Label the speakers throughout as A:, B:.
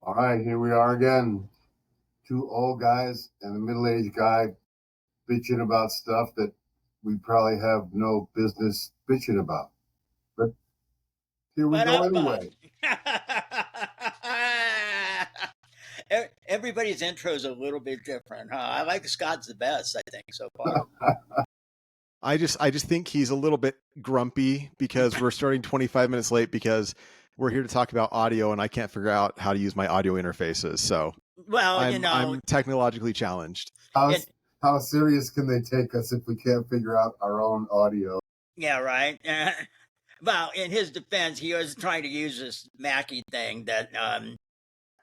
A: All right, here we are again. Two old guys and a middle-aged guy bitching about stuff that we probably have no business bitching about. But here we
B: What
A: go
B: up, Bob?
A: anyway.
B: Everybody's intro is a little bit different, huh? I like Scott's the best, I think, so far.
C: I just think he's a little bit grumpy because we're starting 25 minutes late because we're here to talk about audio and I can't figure out how to use my audio interfaces. So
B: Well,
C: I'm technologically challenged.
A: How serious can they take us if we can't figure out our own audio?
B: Yeah, right. Well, in his defense, he was trying to use this Mackie thing that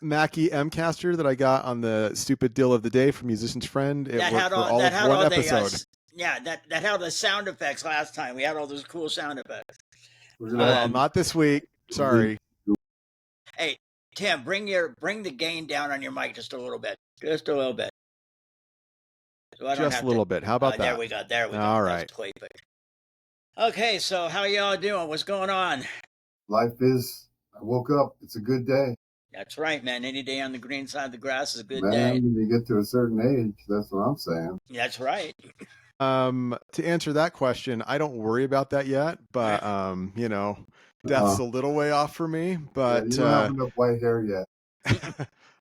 C: Mackie Mcaster that I got on the stupid deal of the day from Musician's Friend. It
B: that
C: worked
B: had
C: for
B: all
C: all
B: that
C: of
B: had
C: one
B: all
C: episode.
B: that had all the sound effects last time. We had all those cool sound effects.
C: Well, not this week. Sorry.
B: Hey, Tim, bring the gain down on your mic just a little bit. Just a little bit. So I don't
C: Just
B: have
C: a little
B: to,
C: bit. How about that?
B: There we go. There we go.
C: All right.
B: Okay, so how y'all doing? What's going on?
A: Life is, I woke up. It's a good day.
B: That's right, man. Any day on the green side of the grass is a good
A: Man,
B: day.
A: when you get to a certain age, that's what I'm saying.
B: That's right.
C: To answer that question, I don't worry about that yet, but death's a little way off for me. But
A: you don't have enough white hair yet.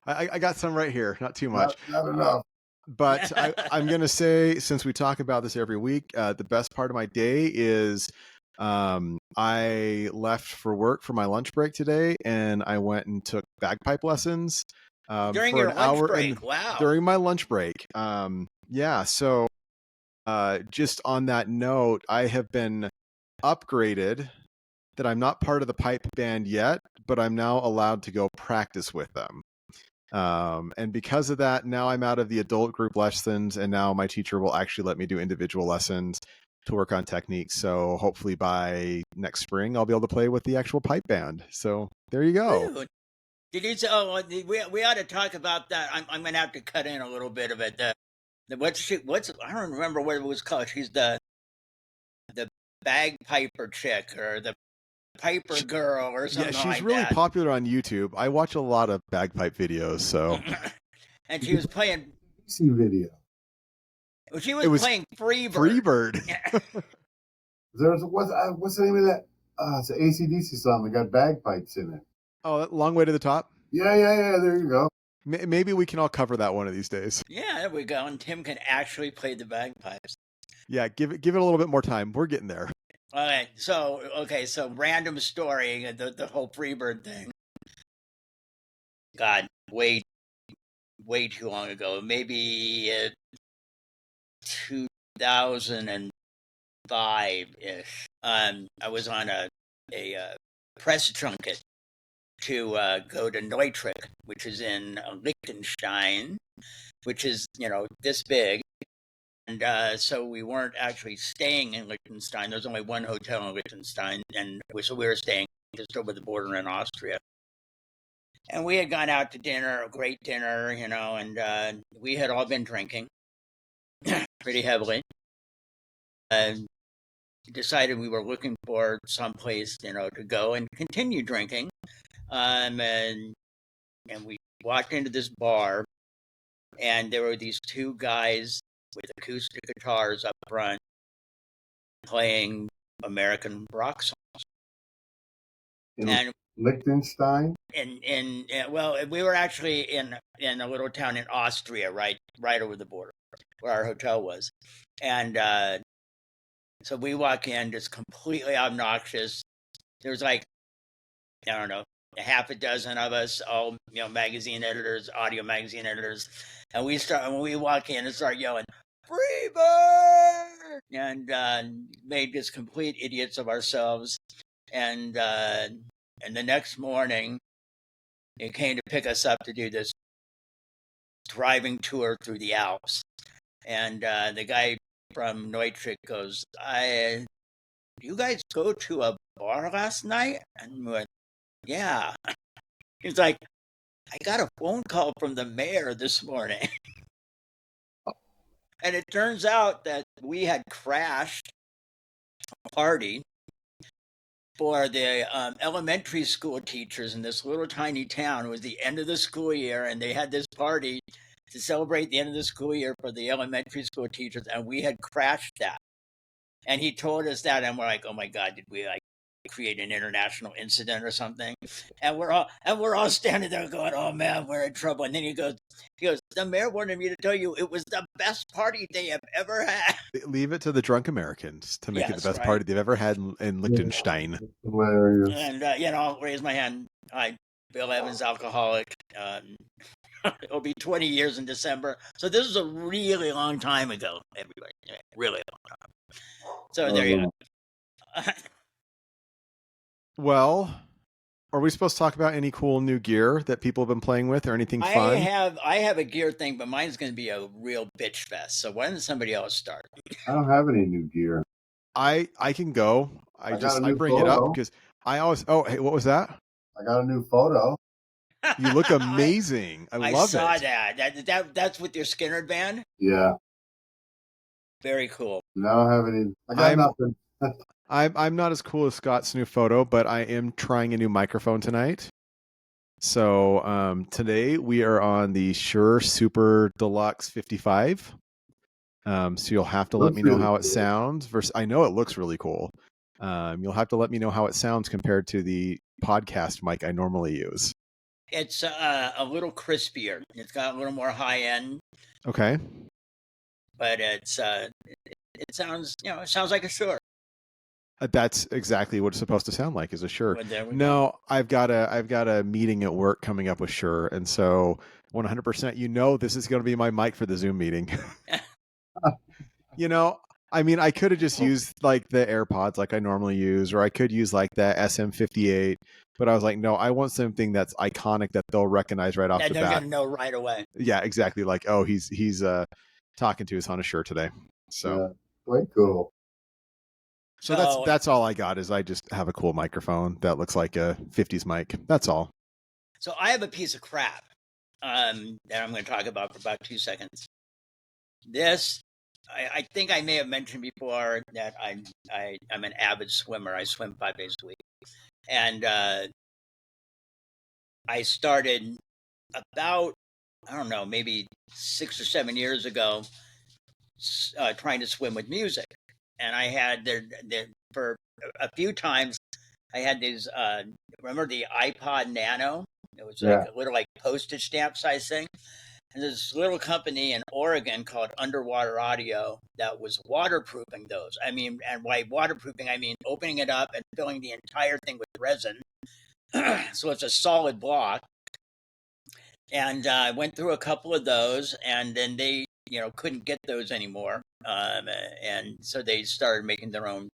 C: I got some right here, not too much.
A: Not enough.
C: But I'm going to say, since we talk about this every week, the best part of my day is I left for work for my lunch break today, and I went and took bagpipe lessons
B: during
C: for
B: your
C: an
B: lunch
C: hour.
B: break. Wow.
C: During my lunch break. Yeah. So just on that note, I have been upgraded that I'm not part of the pipe band yet, but I'm now allowed to go practice with them. And because of that, now I'm out of the adult group lessons, and now my teacher will actually let me do individual lessons to work on techniques. So hopefully by next spring, I'll be able to play with the actual pipe band. So there you go.
B: Dude. Did you say? Oh, we ought to talk about that. I'm going to have to cut in a little bit of it. What's I don't remember what it was called. She's the bagpiper chick or the piper girl or something.
C: Yeah, she's really popular on YouTube. I watch a lot of bagpipe videos. So,
B: and she was playing
A: video.
B: Well, she was playing Freebird.
A: Freebird. What's the name of that? It's an AC/DC song that got bagpipes in it.
C: Oh, Long Way to the Top?
A: Yeah. There you go.
C: Maybe we can all cover that one of these days.
B: Yeah, there we go. And Tim can actually play the bagpipes.
C: Yeah, give it a little bit more time. We're getting there.
B: All right. So random story, the whole Freebird thing. God, way too long ago. Maybe 2005-ish. I was on a press junket to go to Neutrich, which is in Liechtenstein, which is, this big. And so we weren't actually staying in Liechtenstein. There's only one hotel in Liechtenstein. And so we were staying just over the border in Austria. And we had gone out to dinner, a great dinner, and we had all been drinking pretty heavily. And decided we were looking for someplace, to go and continue drinking. And we walked into this bar, and there were these two guys with acoustic guitars up front playing American rock songs.
A: In Liechtenstein?
B: Well, we were actually in a little town in Austria, right over the border, where our hotel was. And so we walk in, just completely obnoxious. There's like, I don't know, a half a dozen of us, all magazine editors, audio magazine editors, and when we walk in and start yelling Freebird, and made just complete idiots of ourselves. And the next morning, it came to pick us up to do this driving tour through the Alps, and the guy from Neutrich goes, "Did you guys go to a bar last night?" And we went, "Yeah." He's like, "I got a phone call from the mayor this morning." And it turns out that we had crashed a party for the elementary school teachers in this little tiny town. It was the end of the school year, and they had this party to celebrate the end of the school year for the elementary school teachers, and we had crashed that. And he told us that, and we're like, "Oh my God, did we like create an international incident or something?" And we're all standing there going, "Oh man, we're in trouble." And then he goes, "The mayor wanted me to tell you it was the best party they have ever had."
C: Leave it to the drunk Americans to make it
B: Yes,
C: the best
B: right.
C: party they've ever had in Liechtenstein.
A: Hilarious.
B: And I'll raise my hand. Hi, Bill Evans, alcoholic. It'll be 20 years in December. So this is a really long time ago, everybody. Really long time. So there you go.
C: Well, are we supposed to talk about any cool new gear that people have been playing with or anything fun?
B: I have a gear thing, but mine's going to be a real bitch fest. So why doesn't somebody else start?
A: I don't have any new gear.
C: I can go. I bring it up because I always. Oh, hey, what was that?
A: I got a new photo.
C: You look amazing. I love it.
B: I saw that. That's with your Skinner band?
A: Yeah.
B: Very cool.
A: I don't have any. I got nothing.
C: I'm not as cool as Scott's new photo, but I am trying a new microphone tonight. So today we are on the Shure Super Deluxe 55. So you'll have to let me know how it sounds. I know it looks really cool. You'll have to let me know how it sounds compared to the podcast mic I normally use.
B: It's a little crispier. It's got a little more high end.
C: Okay.
B: But it sounds like a Shure.
C: That's exactly what it's supposed to sound like, is a Shure.
B: Well,
C: no, I've got a meeting at work coming up with Shure, and so 100%, this is going to be my mic for the Zoom meeting. I mean, I could have just used like the AirPods like I normally use, or I could use like the SM58, but I was like, no, I want something that's iconic that they'll recognize right off the bat.
B: They're going to know right away.
C: Yeah, exactly. Like, oh, he's talking to us on a Shure today. So
A: yeah, quite cool.
C: So that's all I got, is I just have a cool microphone that looks like a 50s mic. That's all.
B: So I have a piece of crap that I'm going to talk about for about 2 seconds. This, I think I may have mentioned before that I'm an avid swimmer. I swim 5 days a week. And I started about, I don't know, maybe 6 or 7 years ago trying to swim with music. And I had for a few times, I had these, remember the iPod Nano? It was like a little like postage stamp size thing. And there's this little company in Oregon called Underwater Audio that was waterproofing those. I mean, and by waterproofing, I mean opening it up and filling the entire thing with resin. So it's a solid block. And I went through a couple of those, and then they couldn't get those anymore. And so they started making their own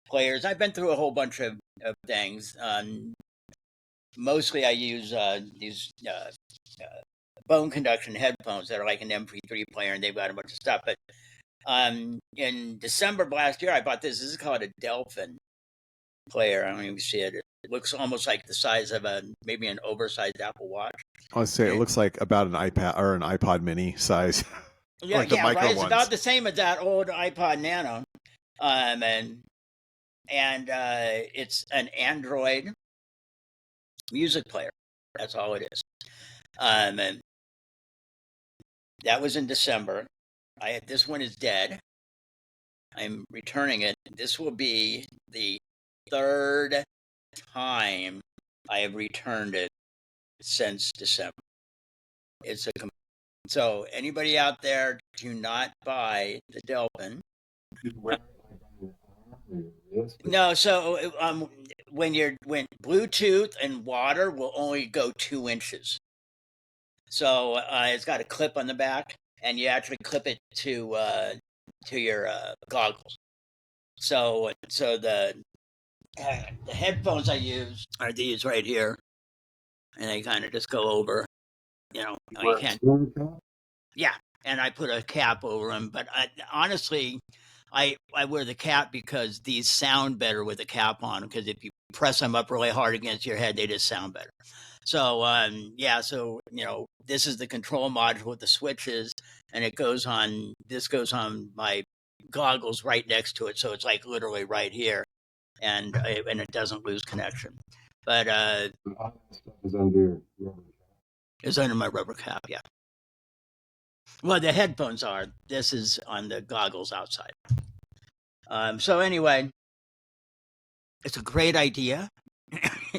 B: players. I've been through a whole bunch of things. Mostly I use these bone conduction headphones that are like an MP3 player, and they've got a bunch of stuff. But in December of last year, I bought this. This is called a Delphin player. I don't even see it. It looks almost like the size of maybe an oversized Apple Watch.
C: I would say it looks like about an iPad or an iPod Mini size.
B: Yeah,
C: like the micro
B: right. It's
C: ones.
B: about the same as that old iPod Nano, and it's an Android music player. That's all it is. And that was in December. This one is dead. I'm returning it. This will be the third time I have returned it since December. So anybody out there, do not buy the Delphin. No, so when Bluetooth and water will only go 2 inches. So it's got a clip on the back, and you actually clip it to your goggles. So the headphones I use are these right here, and they kind of just go over. You can't. Yeah, and I put a cap over them. But honestly, I wear the cap because these sound better with a cap on. Because if you press them up really hard against your head, they just sound better. So so this is the control module with the switches, and it goes on. This goes on my goggles right next to it, so it's like literally right here. and it doesn't lose connection. But
A: all that stuff is under rubber.
B: it's under my rubber cap, yeah. Well, the headphones are. This is on the goggles outside. So anyway, it's a great idea.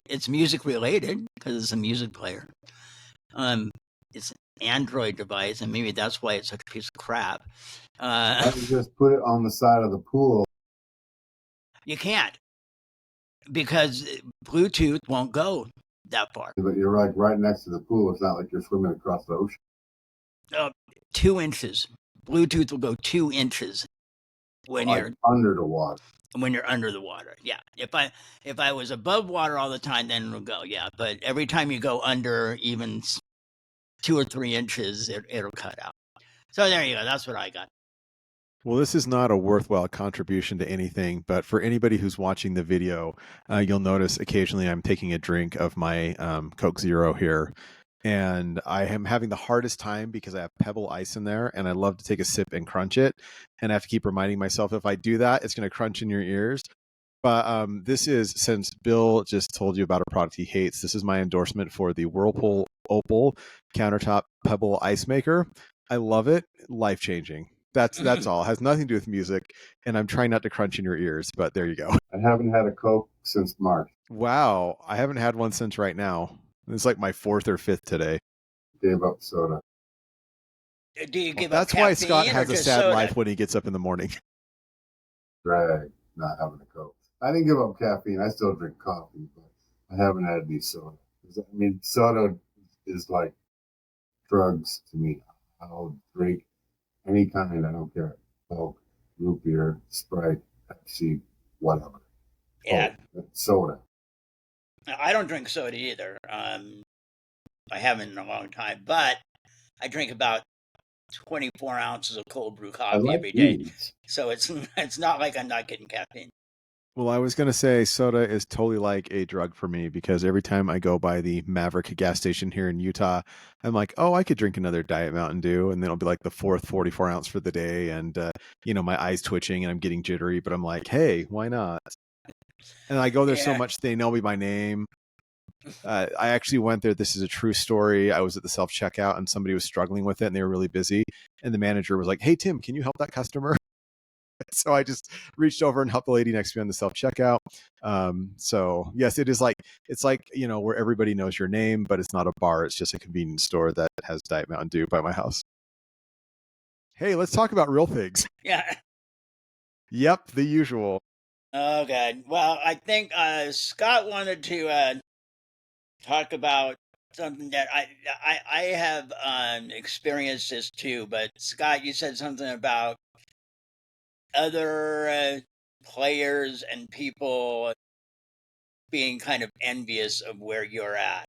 B: It's music related because it's a music player. It's an Android device, and maybe that's why it's such a piece of crap.
A: Why don't you just put it on the side of the pool?
B: You can't, because Bluetooth won't go that far.
A: But you're like right next to the pool. It's not like you're swimming across the ocean.
B: 2 inches. Bluetooth will go 2 inches when
A: Like
B: you're
A: under the water.
B: When you're under the water. Yeah. If I was above water all the time, then it'll go. Yeah. But every time you go under even 2 or 3 inches, it'll cut out. So there you go. That's what I got.
C: Well, this is not a worthwhile contribution to anything, but for anybody who's watching the video, you'll notice occasionally I'm taking a drink of my Coke Zero here. And I am having the hardest time because I have pebble ice in there, and I love to take a sip and crunch it. And I have to keep reminding myself, if I do that, it's going to crunch in your ears. But this is, since Bill just told you about a product he hates, this is my endorsement for the Whirlpool Opal countertop pebble ice maker. I love it. Life-changing. That's all. It has nothing to do with music, and I'm trying not to crunch in your ears, but there you go.
A: I haven't had a Coke since March.
C: Wow. I haven't had one since right now. It's like my 4th or 5th today.
A: Gave up soda.
B: Do you give
C: That's
B: up
C: why
B: caffeine
C: Scott
B: or
C: has a
B: just
C: sad
B: soda?
C: life when he gets up in the morning.
A: Drag not having a Coke. I didn't give up caffeine. I still drink coffee, but I haven't had any soda. I mean, soda is like drugs to me. I'll drink any kind. I don't care. Coke, root beer, Sprite, Pepsi, whatever.
B: Yeah.
A: Oh, soda.
B: I don't drink soda either. I haven't in a long time, but I drink about 24 ounces of cold brew coffee every day.
A: These.
B: So it's not like I'm not getting caffeine.
C: Well, I was going to say soda is totally like a drug for me, because every time I go by the Maverick gas station here in Utah, I'm like, oh, I could drink another Diet Mountain Dew. And then it'll be like the 4th 44 ounce for the day. And, my eyes twitching and I'm getting jittery, but I'm like, hey, why not? And I go there so much, they know me by name. I actually went there. This is a true story. I was at the self-checkout and somebody was struggling with it and they were really busy. And the manager was like, hey, Tim, can you help that customer? So I just reached over and helped the lady next to me on the self-checkout. So yes, it's like, where everybody knows your name, but it's not a bar. It's just a convenience store that has Diet Mountain Dew by my house. Hey, let's talk about real things.
B: Yeah.
C: Yep, the usual.
B: Oh, God. Well, I think Scott wanted to talk about something that I have experienced this too. But Scott, you said something about other players and people being kind of envious of where you're at.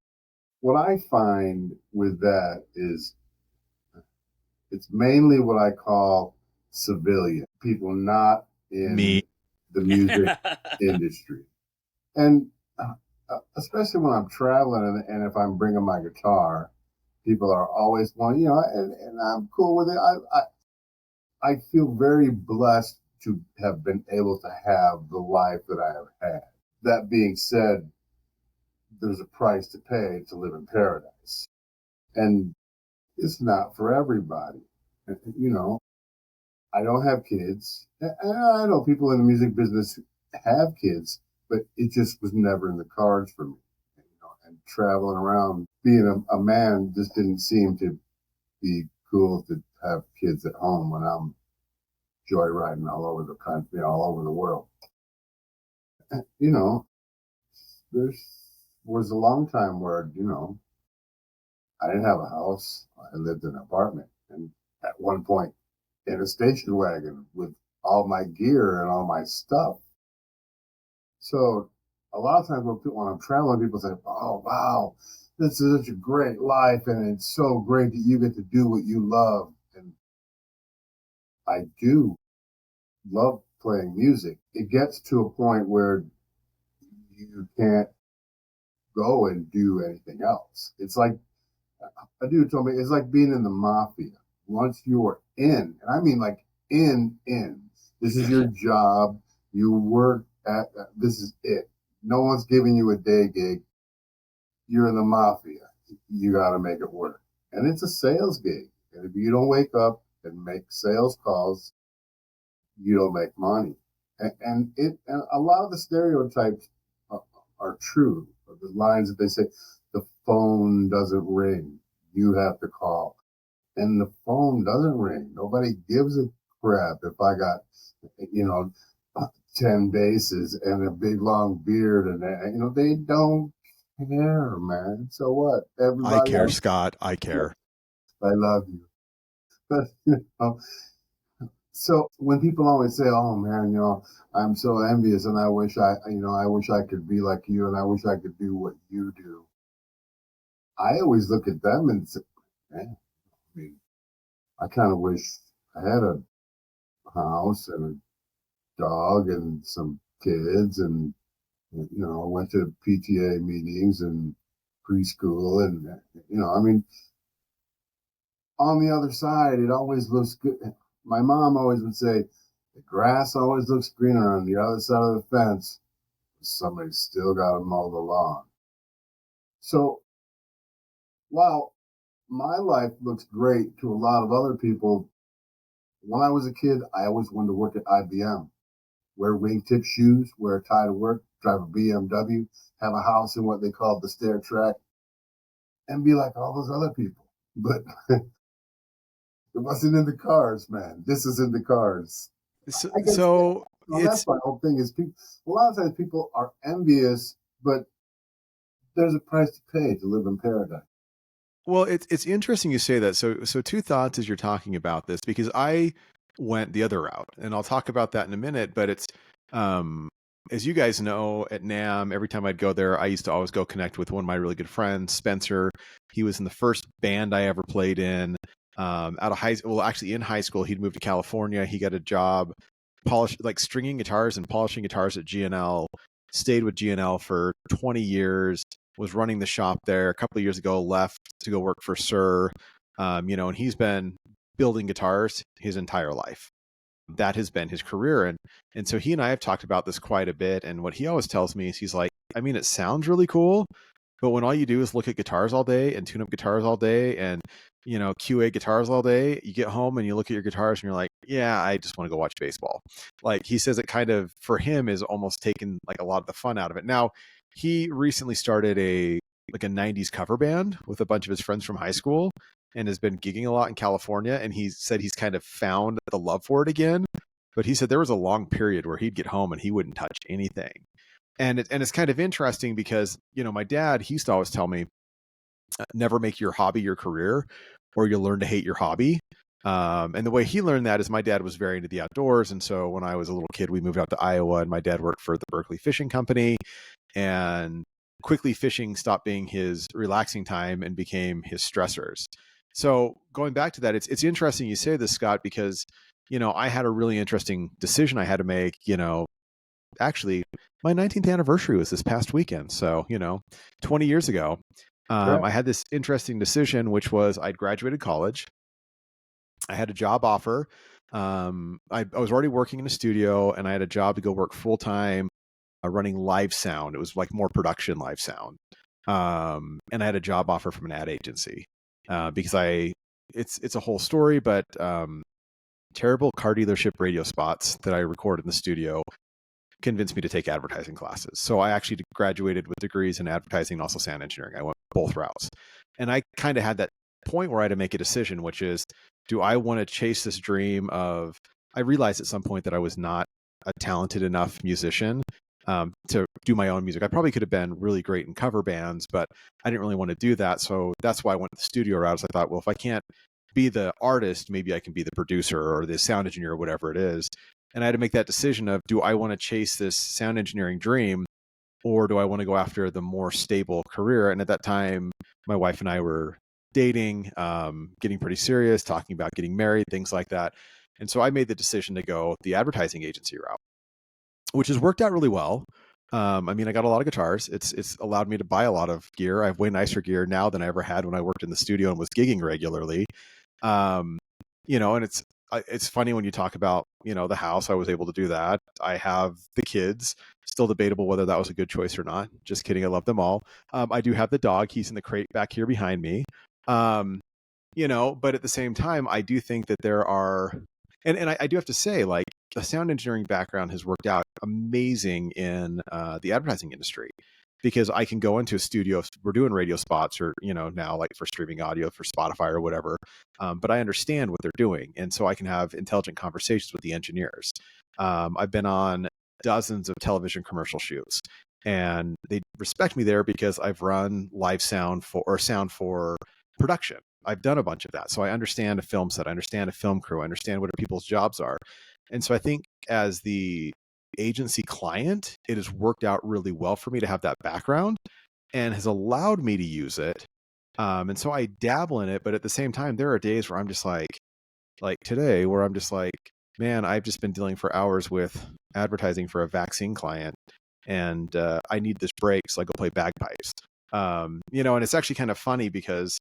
A: What I find with that is it's mainly what I call civilian people, not in the music industry. And especially when I'm traveling and if I'm bringing my guitar, people are always wanting, and I'm cool with it. I feel very blessed to have been able to have the life that I have had. That being said, there's a price to pay to live in paradise. And it's not for everybody. I don't have kids. And I know people in the music business have kids, but it just was never in the cards for me. And traveling around, being a man just didn't seem to be cool to have kids at home when I'm joyriding all over the country, all over the world. There was a long time where, I didn't have a house. I lived in an apartment. And at one point in a station wagon with all my gear and all my stuff. So a lot of times when I'm traveling, people say, oh, wow, this is such a great life. And it's so great that you get to do what you love. And I do love playing music. It gets to a point where you can't go and do anything else. It's like, a dude told me, it's like being in the mafia. Once you are in, and I mean like in, this is your job. You work This is it. No one's giving you a day gig. You're in the mafia. You got to make it work. And it's a sales gig. And if you don't wake up and make sales calls, you don't make money. And a lot of the stereotypes are true. The lines that they say, the phone doesn't ring, you have to call. And the phone doesn't ring. Nobody gives a crap if I got, you know, 10 bases and a big long beard, and they don't care, man. So what?
C: I
A: Everybody
C: care,
A: else,
C: Scott. I care.
A: I love you. But so when people always say, "Oh man, I'm so envious, and I wish I wish I could be like you, and I wish I could do what you do," I always look at them and say, "Man, I mean, I kind of wish I had a house and a dog and some kids, and went to PTA meetings and preschool, and I mean, on the other side, it always looks good." My mom always would say, "The grass always looks greener on the other side of the fence. Somebody's still got to mow the lawn." So while my life looks great to a lot of other people, when I was a kid, I always wanted to work at IBM, wear wingtip shoes, wear a tie to work, drive a BMW, have a house in what they called the stair track, and be like all those other people. But it wasn't in the cars, man. This is in the cars. I guess
C: So
A: that's
C: it's
A: my whole thing is people. A lot of times people are envious, but there's a price to pay to live in paradise.
C: well, it's interesting you say that. So two thoughts as you're talking about this, because I went the other route, and I'll talk about that in a minute. But it's as you guys know, at NAMM, every time I'd go there, I used to always go connect with one of my really good friends, Spencer. He was in the first band I ever played in. Out of actually in high school, he'd moved to California. He got a job stringing guitars and polishing guitars at GNL. Stayed with GNL for 20 years. Was running the shop there. A couple of years ago, left to go work for Sir. And he's been building guitars his entire life. That has been his career, and so he and I have talked about this quite a bit. And what he always tells me is, he's like, I mean, it sounds really cool, but when all you do is look at guitars all day and tune up guitars all day and QA guitars all day, you get home and you look at your guitars and you're like, yeah, I just want to go watch baseball. Like, he says it kind of, for him, is almost taken like a lot of the fun out of it. Now, he recently started a 90s cover band with a bunch of his friends from high school and has been gigging a lot in California. And he said he's kind of found the love for it again. But he said there was a long period where he'd get home and he wouldn't touch anything. And it's kind of interesting because, my dad, he used to always tell me, never make your hobby your career or you'll learn to hate your hobby. And the way he learned that is, my dad was very into the outdoors. And so when I was a little kid, we moved out to Iowa, and my dad worked for the Berkeley Fishing Company. And quickly, fishing stopped being his relaxing time and became his stressors. So going back to that, it's interesting you say this, Scott, because, I had a really interesting decision I had to make. Actually, my 19th anniversary was this past weekend. So, 20 years ago, I had this interesting decision, which was I'd graduated college. I had a job offer. I was already working in a studio, and I had a job to go work full time running live sound. It was like more production live sound. And I had a job offer from an ad agency because it's a whole story, but terrible car dealership radio spots that I recorded in the studio convinced me to take advertising classes. So I actually graduated with degrees in advertising and also sound engineering. I went both routes. And I kind of had that point where I had to make a decision, which is, do I want to chase this dream of, I realized at some point that I was not a talented enough musician to do my own music. I probably could have been really great in cover bands, but I didn't really want to do that. So that's why I went the studio route. I thought, well, if I can't be the artist, maybe I can be the producer or the sound engineer or whatever it is. And I had to make that decision of, do I want to chase this sound engineering dream, or do I want to go after the more stable career? And at that time, my wife and I were dating, getting pretty serious, talking about getting married, things like that. And so I made the decision to go the advertising agency route, which has worked out really well. I mean, I got a lot of guitars. It's allowed me to buy a lot of gear. I have way nicer gear now than I ever had when I worked in the studio and was gigging regularly. And it's funny when you talk about, the house. I was able to do that. I have the kids. Still debatable whether that was a good choice or not. Just kidding. I love them all. I do have the dog. He's in the crate back here behind me. But at the same time, I do think that there are, and I do have to say, like, a sound engineering background has worked out amazing in the advertising industry, because I can go into a studio if we're doing radio spots, or, now like for streaming audio for Spotify or whatever. But I understand what they're doing. And so I can have intelligent conversations with the engineers. I've been on dozens of television commercial shoots, and they respect me there because I've run live sound for production. I've done a bunch of that. So I understand a film set, I understand a film crew, I understand what people's jobs are. And so I think as the agency client, it has worked out really well for me to have that background, and has allowed me to use it. And so I dabble in it, but at the same time, there are days where I'm just like today, where I'm just like, man, I've just been dealing for hours with advertising for a vaccine client, and I need this break, so I go play bagpipes. And it's actually kind of funny because,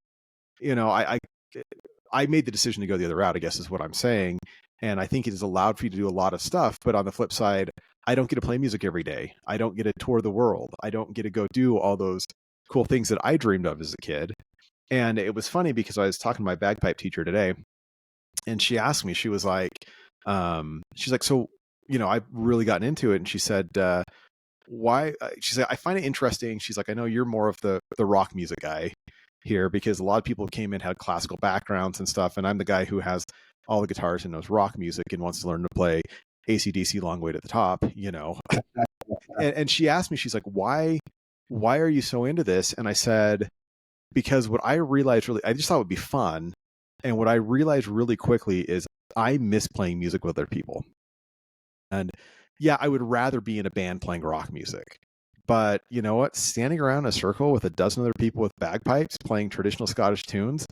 C: I made the decision to go the other route, I guess is what I'm saying. And I think it has allowed for you to do a lot of stuff. But on the flip side, I don't get to play music every day. I don't get to tour the world. I don't get to go do all those cool things that I dreamed of as a kid. And it was funny because I was talking to my bagpipe teacher today, and she asked me, she was like, she's like, so, I've really gotten into it. And she said, why? She said, I find it interesting. She's like, I know you're more of the rock music guy here, because a lot of people came in, had classical backgrounds and stuff, and I'm the guy who has all the guitars and knows rock music and wants to learn to play AC/DC Long Way to the Top, and she asked me, she's like, why are you so into this? And I said, because what I realized, really, I just thought it would be fun, and what I realized really quickly is I miss playing music with other people. And yeah, I would rather be in a band playing rock music. But you know what? Standing around in a circle with a dozen other people with bagpipes playing traditional Scottish tunes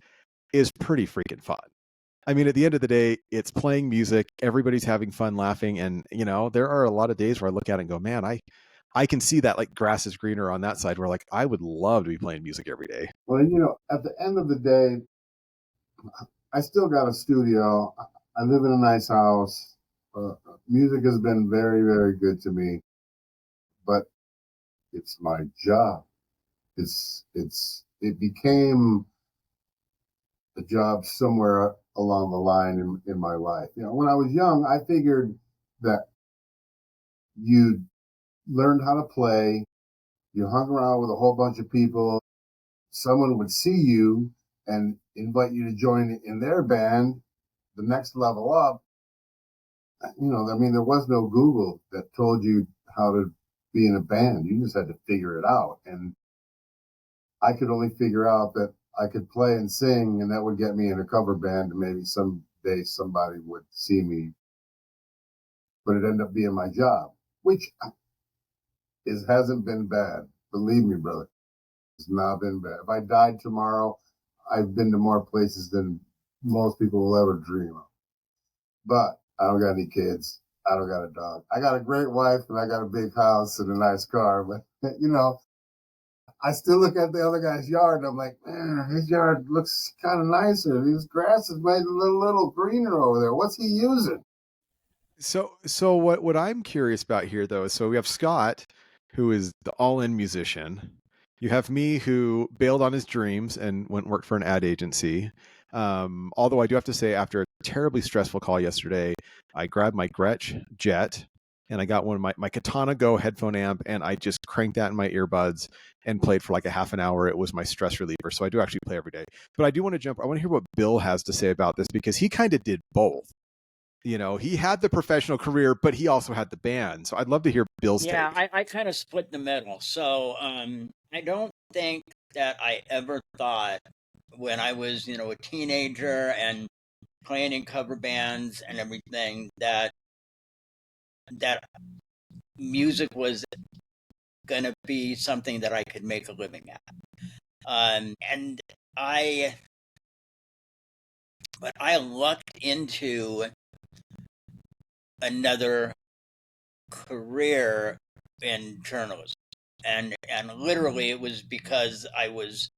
C: is pretty freaking fun. I mean, at the end of the day, it's playing music. Everybody's having fun, laughing. And, there are a lot of days where I look at it and go, man, I can see that, like, grass is greener on that side, where, like, I would love to be playing music every day.
A: Well, at the end of the day, I still got a studio. I live in a nice house. Music has been very, very good to me, but it's my job. It became a job somewhere along the line in my life. When I was young, I figured that you learned how to play, you hung around with a whole bunch of people, someone would see you and invite you to join in their band, the next level up. There was no Google that told you how to be in a band. You just had to figure it out. And I could only figure out that I could play and sing, and that would get me in a cover band, and maybe someday somebody would see me. But it ended up being my job, which hasn't been bad. Believe me, brother. It's not been bad. If I died tomorrow, I've been to more places than most people will ever dream of. But I don't got any kids. I don't got a dog. I got a great wife, and I got a big house and a nice car. But, I still look at the other guy's yard, and I'm like, man, his yard looks kind of nicer. His grass is made a little greener over there. What's he using?
C: So what I'm curious about here, though, is, so we have Scott, who is the all-in musician. You have me, who bailed on his dreams and went and worked for an ad agency. Although I do have to say, after a terribly stressful call yesterday, I grabbed my Gretsch Jet, and I got one of my Katana Go headphone amp, and I just cranked that in my earbuds and played for like a half an hour. It was my stress reliever. So I do actually play every day. But I do want to I want to hear what Bill has to say about this, because he kind of did both. He had the professional career, but he also had the band. So I'd love to hear Bill's take.
B: I kind of split the middle. So I don't think that I ever thought, when I was, a teenager and playing in cover bands and everything, that music was going to be something that I could make a living at. But I lucked into another career in journalism, and literally it was because I was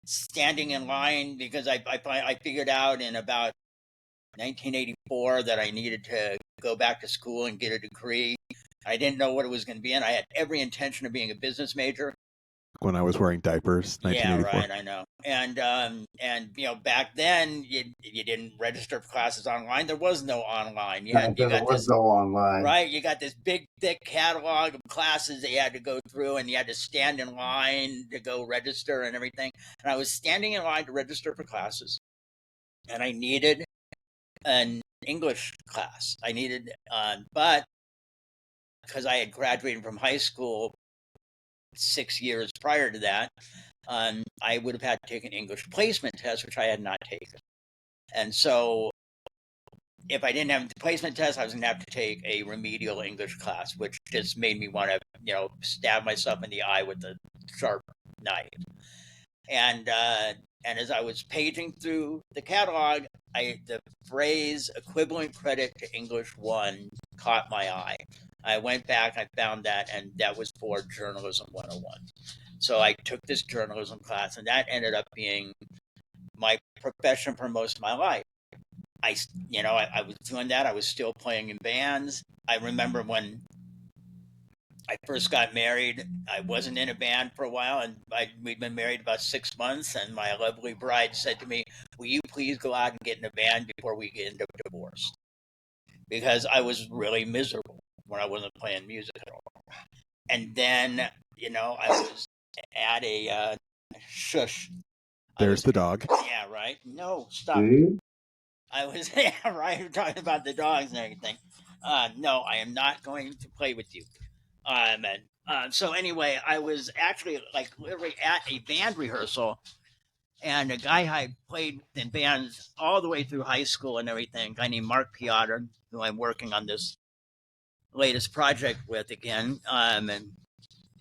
B: standing in line, because I figured out in about 1984 that I needed to go back to school and get a degree. I didn't know what it was going to be, and I had every intention of being a business major.
C: When I was wearing diapers, 1984.
B: Yeah, right. I know. And back then you didn't register for classes online. There was no online. You got
A: was no online.
B: Right. You got this big, thick catalog of classes that you had to go through, and you had to stand in line to go register and everything. And I was standing in line to register for classes, and I needed an English class. But because I had graduated from high school 6 years prior to that, I would have had to take an English placement test, which I had not taken. And so if I didn't have the placement test, I was going to have to take a remedial English class, which just made me want to, stab myself in the eye with a sharp knife. And as I was paging through the catalog, the phrase equivalent credit to English 1 caught my eye. I went back, I found that, and that was for Journalism 101. So I took this journalism class, and that ended up being my profession for most of my life. I was doing that. I was still playing in bands. I remember when I first got married, I wasn't in a band for a while, and we'd been married about 6 months, and my lovely bride said to me, "Will you please go out and get in a band before we end up divorced?" Because I was really miserable when I wasn't playing music at all. And then, I was at a shush.
C: There's the dog.
B: Yeah, right. No, stop.
A: See?
B: I was right. We're talking about the dogs and everything. No, I am not going to play with you. So anyway, I was actually literally at a band rehearsal, and a guy I played in bands all the way through high school and everything, a guy named Mark Piotr, who I'm working on this latest project with again, and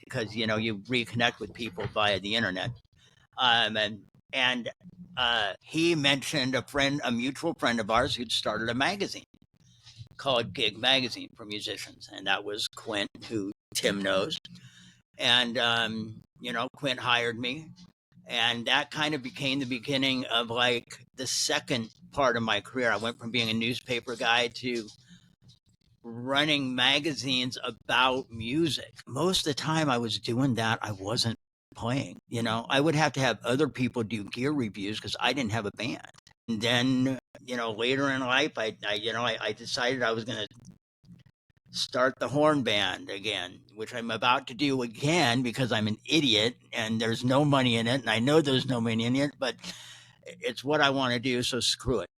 B: because you reconnect with people via the internet, and he mentioned a mutual friend of ours who'd started a magazine called Gig Magazine for musicians, and that was Quint, who Tim knows, and Quint hired me, and that kind of became the beginning of the second part of my career. I went from being a newspaper guy to running magazines about music. Most of the time I was doing that, I wasn't playing. I would have to have other people do gear reviews because I didn't have a band. And then, later in life, I decided I was going to start the horn band again, which I'm about to do again because I'm an idiot and there's no money in it. And I know there's no money in it, but it's what I want to do. So screw it.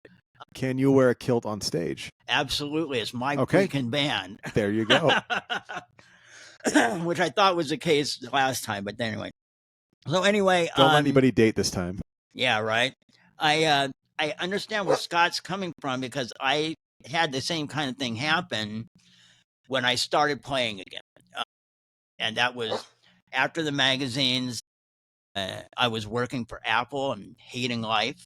C: Can you wear a kilt on stage?
B: Absolutely. It's my freaking band.
C: There you go.
B: Which I thought was the case last time, but anyway. So anyway.
C: Don't let anybody date this time.
B: Yeah, right. I understand where Scott's coming from because I had the same kind of thing happen when I started playing again. And that was after the magazines. I was working for Apple and hating life.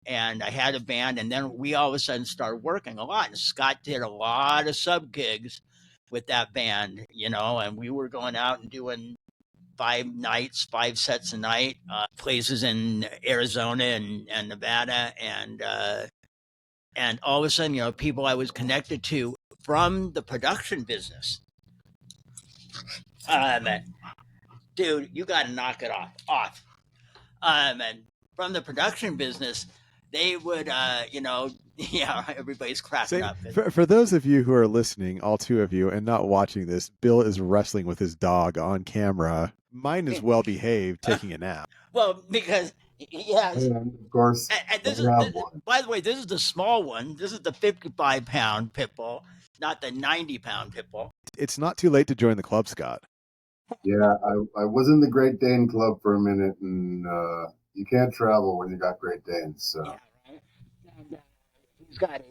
B: And I had a band, and then we all of a sudden started working a lot. And Scott did a lot of sub gigs with that band, and we were going out and doing 5 sets a night, places in Arizona and Nevada. And all of a sudden, people I was connected to from the production business. Dude, you got to knock it off. And from the production business, they would, everybody's cracking up.
C: For those of you who are listening, all 2 of you, and not watching this, Bill is wrestling with his dog on camera. Mine is well behaved, taking a nap.
B: Well, because
A: And of course,
B: and by the way, this is the small one. This is the 55-pound pit bull, not the 90-pound pit bull.
C: It's not too late to join the club, Scott.
A: Yeah, I was in the Great Dane Club for a minute, and you can't travel when you got Great Danes. So.
B: Yeah, right? And, he's got a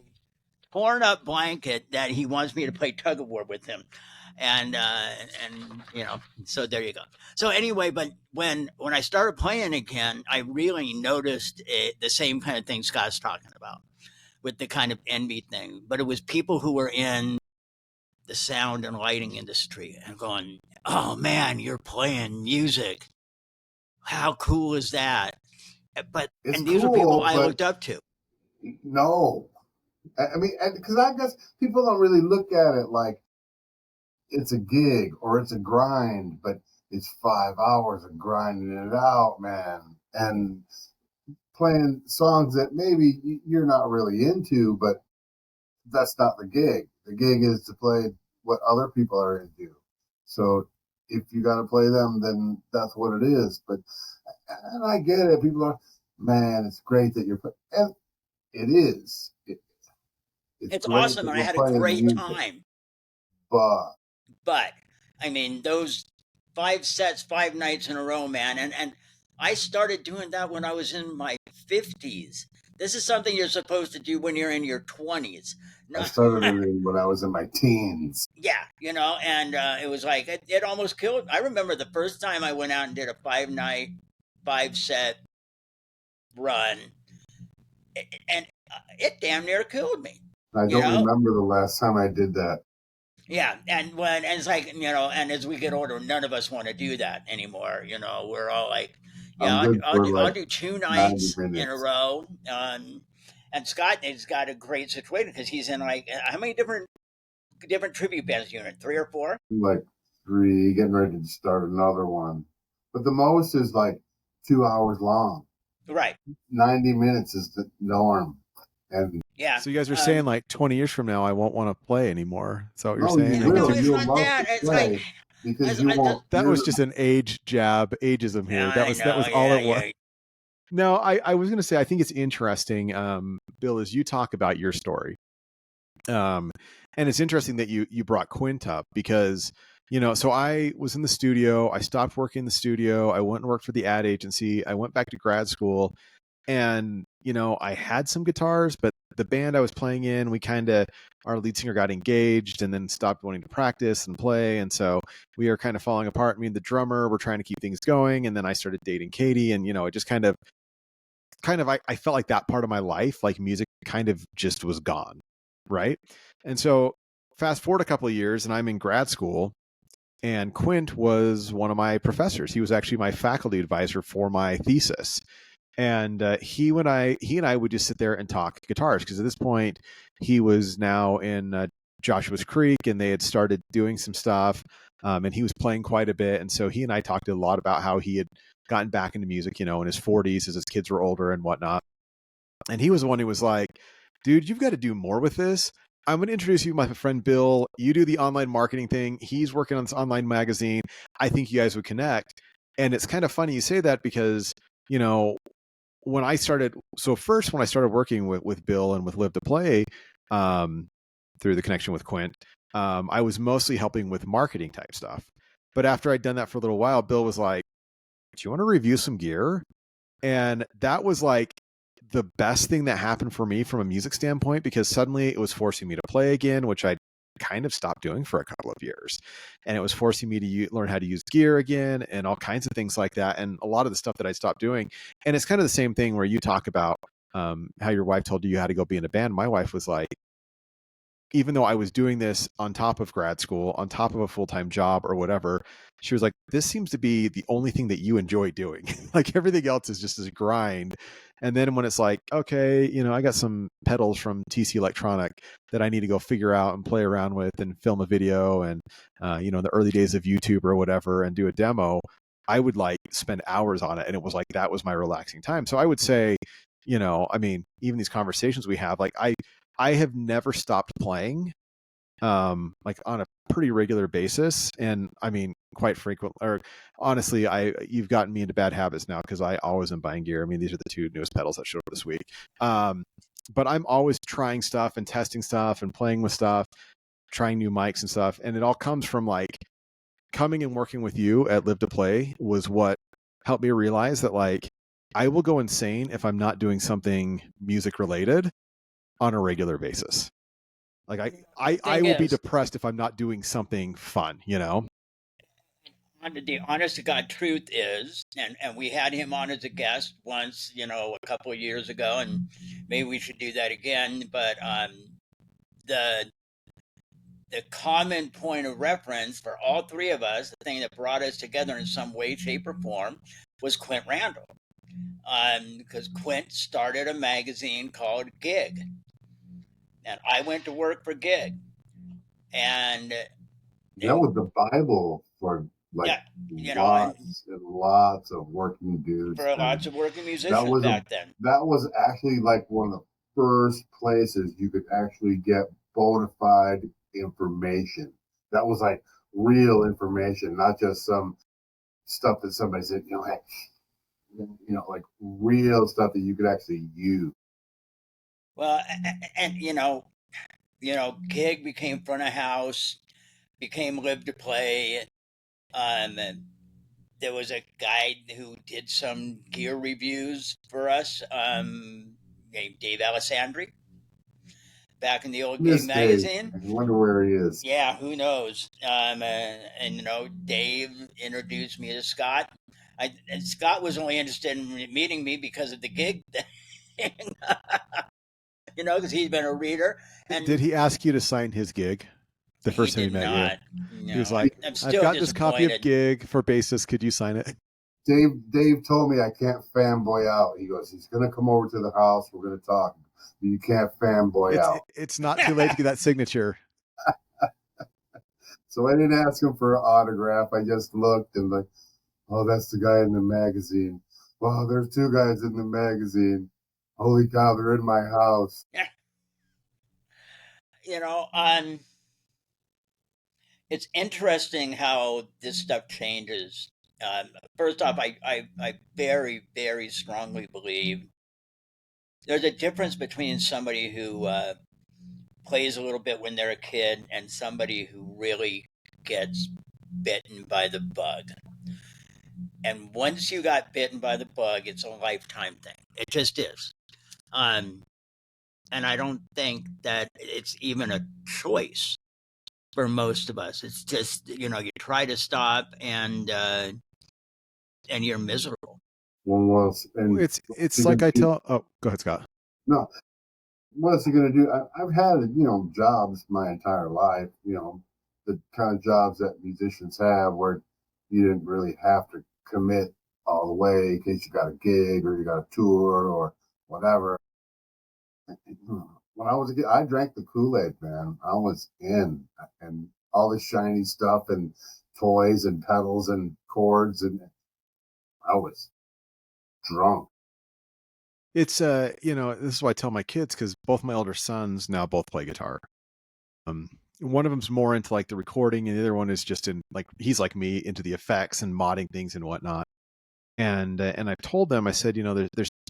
B: torn up blanket that he wants me to play tug of war with him, and so there you go. So anyway, but when I started playing again, I really noticed the same kind of thing Scott's talking about with the kind of envy thing, but it was people who were in the sound and lighting industry and going, "Oh man, you're playing music. How cool is that?" And these are people I looked up to.
A: No. I mean, because I guess people don't really look at it like it's a gig or it's a grind, but it's 5 hours of grinding it out, man. And playing songs that maybe you're not really into, but that's not the gig. The gig is to play what other people are into. So if you got to play them, then that's what it is. But, and I get it. People are, man, it's great that you're playing. And it is. It's
B: It's
A: great
B: awesome,
A: that
B: and I
A: we're
B: had a
A: playing
B: great
A: music.
B: time.
A: But
B: But I mean, those 5 sets, 5 nights in a row, man, and I started doing that when I was in my 50s. This is something you're supposed to do when you're in your 20s.
A: I
B: No,
A: started it when I was in my teens.
B: yeah, and it was like it almost killed. I remember the first time I went out and did a 5 night, 5 set run, and it damn near killed me.
A: I
B: You
A: don't
B: know,
A: remember the last time I did that.
B: Yeah, and it's like and as we get older, none of us want to do that anymore. We're all like, yeah,
A: I'm good for
B: I'll
A: like
B: do two
A: 90
B: nights in a
A: minutes,
B: row. And Scott has got a great situation because he's in like how many different tribute bands you in? 3 or 4?
A: like 3, getting ready to start another one. But the most is like 2 hours long.
B: Right.
A: 90 minutes is the norm. And
B: Yeah.
C: So you guys are saying like 20 years from now, I won't want to play anymore. Is that what you're
A: no, you
C: saying?
B: Yeah,
C: Like,
B: no,
A: will.
B: it's
A: You'll
B: not
A: love
B: that.
A: to
B: It's like
A: play because
B: as
A: you
B: I just.
A: won't
C: that
A: hear
C: was
A: the.
C: just an age jab, ageism here.
B: I
C: That
B: know.
C: was all
B: Yeah.
C: it was.
B: Yeah.
C: No, I was going to say, I think it's interesting, Bill, as you talk about your story. And it's interesting that you brought Quint up because, so I was in the studio, I stopped working in the studio, I went and worked for the ad agency, I went back to grad school, and, I had some guitars, but the band I was playing in, our lead singer got engaged and then stopped wanting to practice and play. And so we are kind of falling apart. Me and the drummer were trying to keep things going. And then I started dating Katie, and, it just I felt like that part of my life, like music kind of just was gone. Right. And so fast forward a couple of years and I'm in grad school, and Quint was one of my professors. He was actually my faculty advisor for my thesis. And he and I would just sit there and talk guitars, because at this point he was now in Joshua's Creek, and they had started doing some stuff, and he was playing quite a bit. And so he and I talked a lot about how he had gotten back into music, in his 40s as his kids were older and whatnot. And he was the one who was like, dude, you've got to do more with this. I'm going to introduce you to my friend Bill. You do the online marketing thing. He's working on this online magazine. I think you guys would connect. And it's kind of funny you say that because, when I started working with Bill and with Live to Play, through the connection with Quint, I was mostly helping with marketing type stuff. But after I'd done that for a little while, Bill was like, do you want to review some gear? And that was like the best thing that happened for me from a music standpoint, because suddenly it was forcing me to play again, which I kind of stopped doing for a couple of years. And it was forcing me to learn how to use gear again and all kinds of things like that. And a lot of the stuff that I stopped doing. And it's kind of the same thing where you talk about how your wife told you how to go be in a band. My wife was like, even though I was doing this on top of grad school, on top of a full-time job or whatever, she was like, this seems to be the only thing that you enjoy doing. Like everything else is just a grind. And then when it's like, okay, I got some pedals from TC Electronic that I need to go figure out and play around with and film a video, and, in the early days of YouTube or whatever, and do a demo, I would like spend hours on it. And it was like, that was my relaxing time. So I would say, even these conversations we have, like I have never stopped playing, like on a pretty regular basis. And quite frequent, or honestly, you've gotten me into bad habits now, because I always am buying gear. These are the 2 newest pedals that showed up this week. But I'm always trying stuff and testing stuff and playing with stuff, trying new mics and stuff. And it all comes from like coming and working with you at Live to Play was what helped me realize that like I will go insane if I'm not doing something music related on a regular basis. Like I will be depressed if I'm not doing something fun,
B: The honest to God truth is, and we had him on as a guest once, a couple of years ago, and maybe we should do that again. But the the common point of reference for all 3 of us, the thing that brought us together in some way, shape, or form, was Clint Randall. because Quint started a magazine called Gig, and I went to work for Gig, and
A: That was the Bible for like
B: yeah, and
A: lots and lots of working dudes,
B: for lots
A: man.
B: of working
A: That
B: musicians
A: was a
B: back then.
A: that was actually like one of the first places you could actually get bona fide information. That was like real information, not just some stuff that somebody said, hey, like real stuff that you could actually use.
B: Well, and Gig became front of house, became Live to Play. And there was a guy who did some gear reviews for us, named Dave Alessandri, back in the old Gig
A: Miss Dave,
B: magazine.
A: I wonder where he is.
B: Yeah, who knows? And Dave introduced me to Scott. And Scott was only interested in meeting me because of the Gig thing, because he's been a reader. And
C: Did he ask you to sign his gig the
B: he
C: first time he
B: did
C: met you?
B: not.
C: He was
B: No,
C: like,
B: I'm
C: I've
B: still
C: got this copy of
B: disappointed.
C: Gig for bassist. Could you sign it?
A: Dave told me I can't fanboy out. He goes, he's gonna come over to the house. We're gonna talk. You can't fanboy out.
C: It's not too late to get that signature.
A: So I didn't ask him for an autograph. I just looked and like, oh, that's the guy in the magazine. Well, there's two guys in the magazine. Holy cow, they're in my house.
B: It's interesting how this stuff changes. First off, I very, very strongly believe there's a difference between somebody who plays a little bit when they're a kid and somebody who really gets bitten by the bug. And once you got bitten by the bug, it's a lifetime thing. It just is. And I don't think that it's even a choice for most of us. It's just, you try to stop and you're miserable.
A: And
C: it's like I tell. Oh, go ahead, Scott.
A: No, what's he going to do? I've had, jobs my entire life, the kind of jobs that musicians have where you didn't really have to commit all the way in case you got a gig or you got a tour or whatever. When I was a kid, I drank the Kool-Aid, man. I was in, and all the shiny stuff and toys and pedals and chords, and I was drunk.
C: It's this is why I tell my kids, because both my older sons now both play guitar. One of them's more into like the recording, and the other one is just in like he's like me into the effects and modding things and whatnot. And I've told them, I said,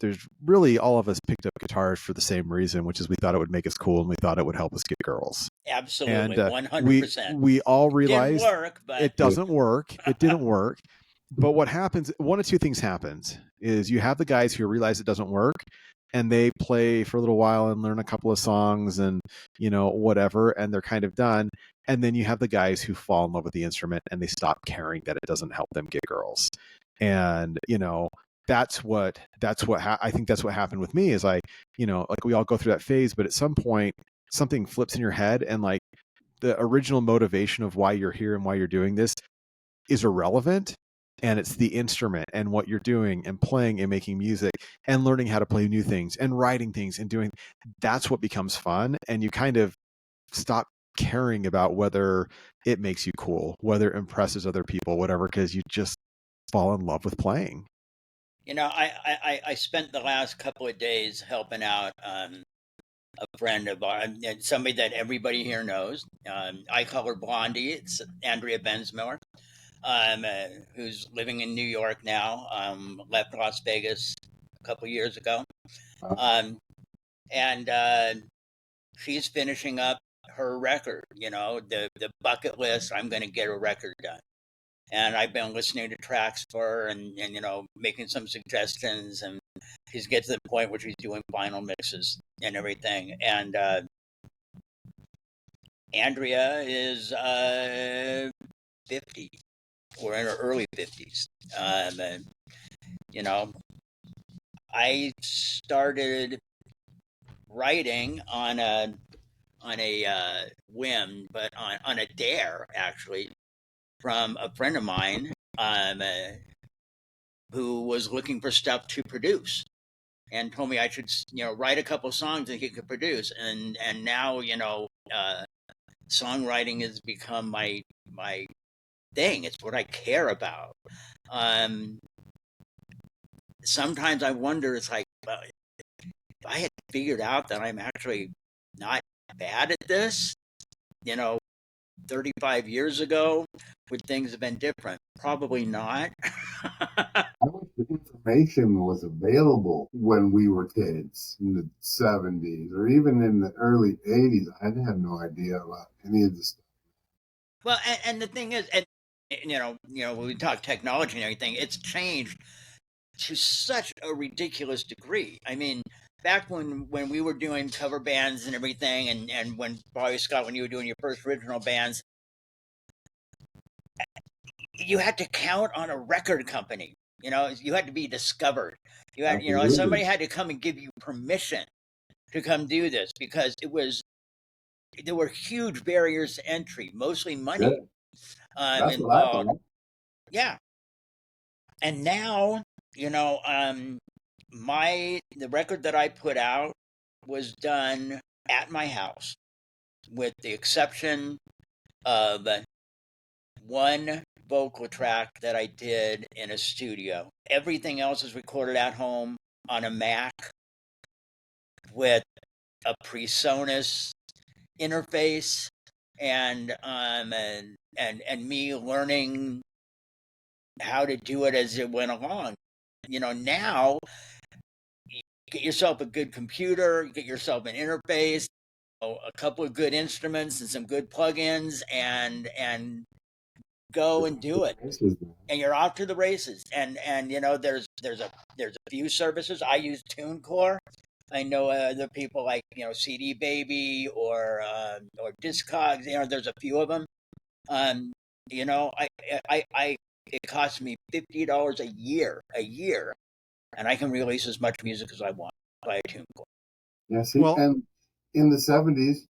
C: there's really all of us picked up guitars for the same reason, which is we thought it would make us cool and we thought it would help us get girls.
B: Absolutely,
C: And
B: 100%.
C: we all realized
B: didn't work, but
C: it doesn't work. It didn't work. But what happens? One of two things happens: is you have the guys who realize it doesn't work, and they play for a little while and learn a couple of songs and whatever, and they're kind of done. And then you have the guys who fall in love with the instrument and they stop caring that it doesn't help them get girls. And that's what I think that's what happened with me is like we all go through that phase, but at some point something flips in your head and like the original motivation of why you're here and why you're doing this is irrelevant, and it's the instrument and what you're doing and playing and making music and learning how to play new things and writing things and doing that's what becomes fun, and you kind of stop caring about whether it makes you cool, whether it impresses other people, whatever, because you just fall in love with playing.
B: I spent the last couple of days helping out a friend of ours, somebody that everybody here knows. I call her Blondie. It's Andrea Bensmiller, who's living in New York now. Left Las Vegas a couple of years ago, and she's finishing up her record. The bucket list. I'm going to get a record done. And I've been listening to tracks for her and making some suggestions, and she's getting to the point where she's doing vinyl mixes and everything. And Andrea is 50 or in her early 50s. And, I started writing on a whim, but on a dare actually, from a friend of mine. who was looking for stuff to produce and told me I should, write a couple songs that he could produce. And now, songwriting has become my thing. It's what I care about. Sometimes I wonder, it's like, if I had figured out that I'm actually not bad at this, 35 years ago, would things have been different? Probably not.
A: How much information was available when we were kids in the 70s or even in the early 80s? I had no idea about any of this stuff.
B: Well, and the thing is, and when we talk technology and everything, it's changed to such a ridiculous degree. I mean, back when we were doing cover bands and everything, and when probably Scott, when you were doing your first original bands, you had to count on a record company. You had to be discovered. You had, somebody had to come and give you permission to come do this, because there were huge barriers to entry, mostly money involved. Yeah. And now, the record that I put out was done at my house, with the exception of one vocal track that I did in a studio. Everything else is recorded at home on a Mac with a PreSonus interface, and me learning how to do it as it went along. Now you get yourself a good computer, you get yourself an interface, a couple of good instruments and some good plugins, and go and do it, and you're off to the races. And there's a few services. I use TuneCore. I know other people like CD Baby or Discogs. There's a few of them. It costs me $50 a year, and I can release as much music as I want via TuneCore.
A: Yeah, see, and in the 70s,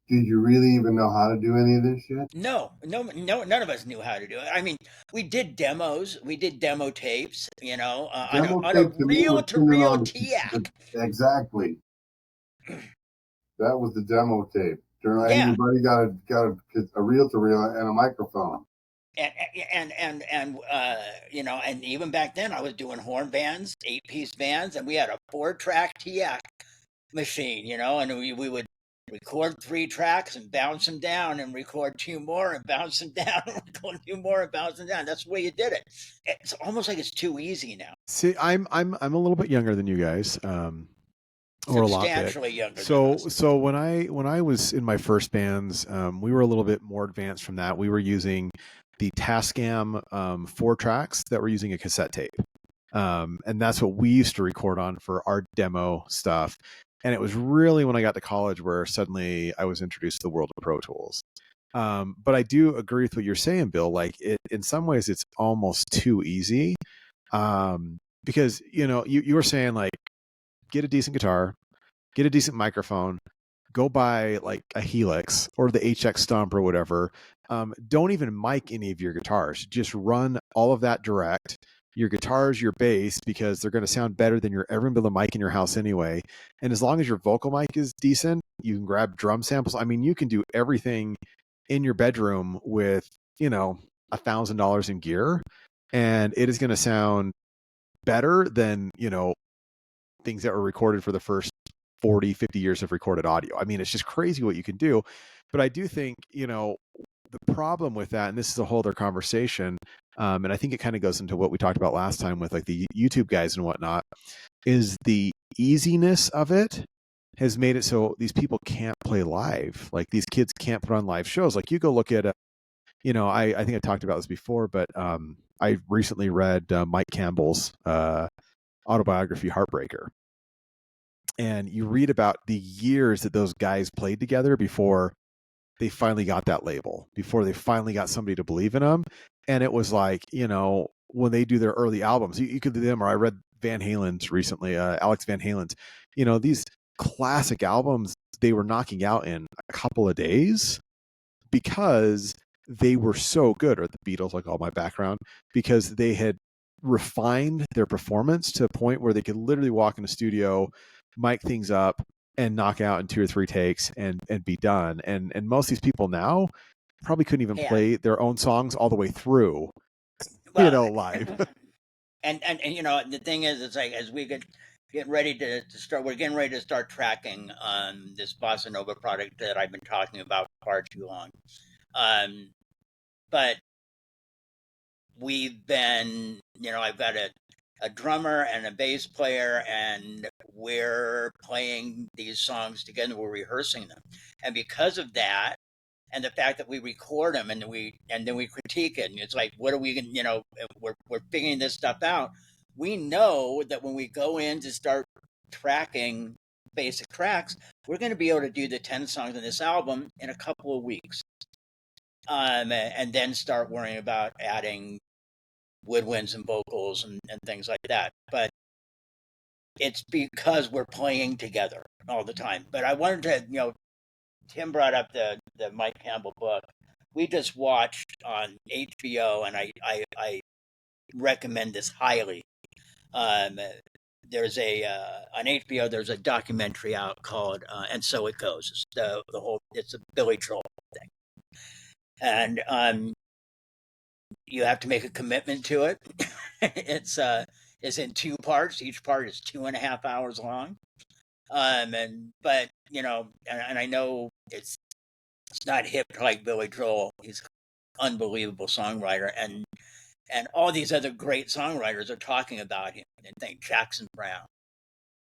A: did you really even know how to do any of this shit?
B: No, none of us knew how to do it. I mean, we did demos, we did demo tapes, on a reel-to-reel TIAC.
A: Exactly. That was the demo tape. Everybody got a reel-to-reel and a microphone.
B: And even back then, I was doing horn bands, 8-piece bands, and we had a 4-track TIAC machine, and we would record 3 tracks and bounce them down, and record 2 more and bounce them down, and record 2 more and bounce them down. That's the way you did it. It's almost like it's too easy now.
C: See, I'm a little bit younger than you guys. Or a lot bit.
B: Younger.
C: So when I was in my first bands, we were a little bit more advanced from that. We were using the Tascam 4 tracks that were using a cassette tape, and that's what we used to record on for our demo stuff. And it was really when I got to college where suddenly I was introduced to the world of Pro Tools. But I do agree with what you're saying, Bill. Like, in some ways, it's almost too easy, because you were saying, like, get a decent guitar, get a decent microphone, go buy like a Helix or the HX Stomp or whatever. Don't even mic any of your guitars. Just run all of that direct. Your guitars, your bass, because they're going to sound better than you're ever going to be able to mic in your house anyway. And as long as your vocal mic is decent, you can grab drum samples. I mean, you can do everything in your bedroom with, $1,000 in gear, and it is going to sound better than, things that were recorded for the first 40, 50 years of recorded audio. I mean, it's just crazy what you can do. But I do think, the problem with that, and this is a whole other conversation, and I think it kind of goes into what we talked about last time with like the YouTube guys and whatnot, is the easiness of it has made it so these people can't play live. Like, these kids can't put on live shows. Like, you go look at, I think I talked about this before, but I recently read Mike Campbell's autobiography, Heartbreaker. And you read about the years that those guys played together before they finally got that label, before they finally got somebody to believe in them. And it was like, when they do their early albums, you could do them, or I read Van Halen's recently, Alex Van Halen's, these classic albums, they were knocking out in a couple of days because they were so good, or the Beatles, like all my background, because they had refined their performance to a point where they could literally walk in a studio, mic things up, and knock out in 2 or 3 takes and be done. And most of these people now probably couldn't even play their own songs all the way through, live.
B: And the thing is, it's like as we get ready to start, we're getting ready to start tracking this bossa nova product that I've been talking about for far too long. But we've been, I've got a drummer and a bass player, and we're playing these songs together. We're rehearsing them, and because of that, and the fact that we record them and then we critique it, and it's like, what are we gonna, we're figuring this stuff out. We know that when we go in to start tracking basic tracks, we're going to be able to do the 10 songs in this album in a couple of weeks, and then start worrying about adding woodwinds and vocals and things like that. But it's because we're playing together all the time. But I wanted to, Tim brought up the Mike Campbell book. We just watched on HBO, and I recommend this highly. There's on HBO. There's a documentary out called "And So It Goes." It's a Billy Joel thing, and you have to make a commitment to it. It's in 2 parts. Each part is 2.5 hours long. But and I know it's not hip like Billy Joel. He's an unbelievable songwriter, and all these other great songwriters are talking about him. And think Jackson Browne,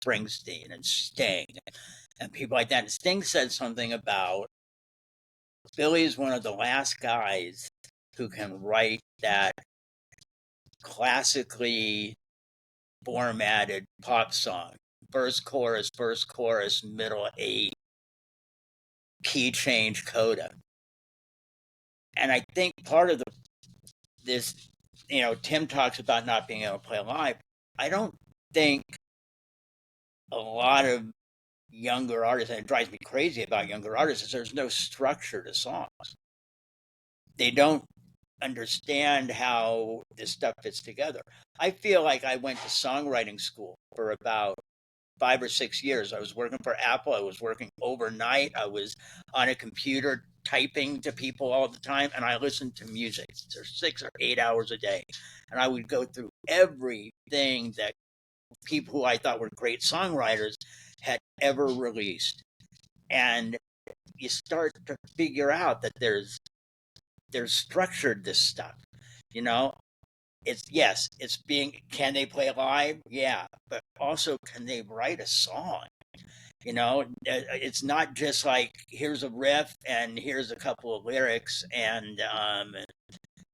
B: Springsteen, and Sting, and people like that. And Sting said something about Billy is one of the last guys who can write that classically formatted pop song. Verse, chorus, middle 8, key change, coda. And I think part of this, Tim talks about not being able to play live. I don't think a lot of younger artists, and it drives me crazy about younger artists, is there's no structure to songs. They don't understand how this stuff fits together. I feel like I went to songwriting school for about 5 or 6 years. I was working for Apple. I was working overnight. I was on a computer typing to people all the time, and I listened to music for 6 or 8 hours a day. And I would go through everything that people who I thought were great songwriters had ever released. And you start to figure out that there's structured this stuff, it's can they play live? Yeah. But also, can they write a song? It's not just like, here's a riff and here's a couple of lyrics and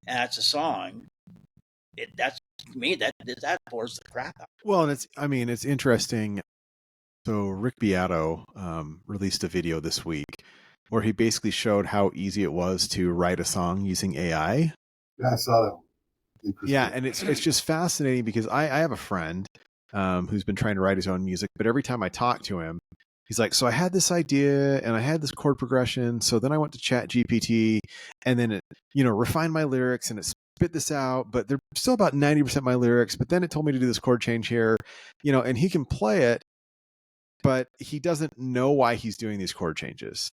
B: that's a song. That's me, that bores the crap out.
C: Well, and it's interesting. So Rick Beato released a video this week where he basically showed how easy it was to write a song using AI.
A: Yeah, I saw that.
C: Yeah, and it's just fascinating because I have a friend who's been trying to write his own music, but every time I talk to him, he's like, so I had this idea and I had this chord progression, so then I went to Chat GPT and then it, refined my lyrics and it spit this out, but they're still about 90% my lyrics, but then it told me to do this chord change here, and he can play it, but he doesn't know why he's doing these chord changes.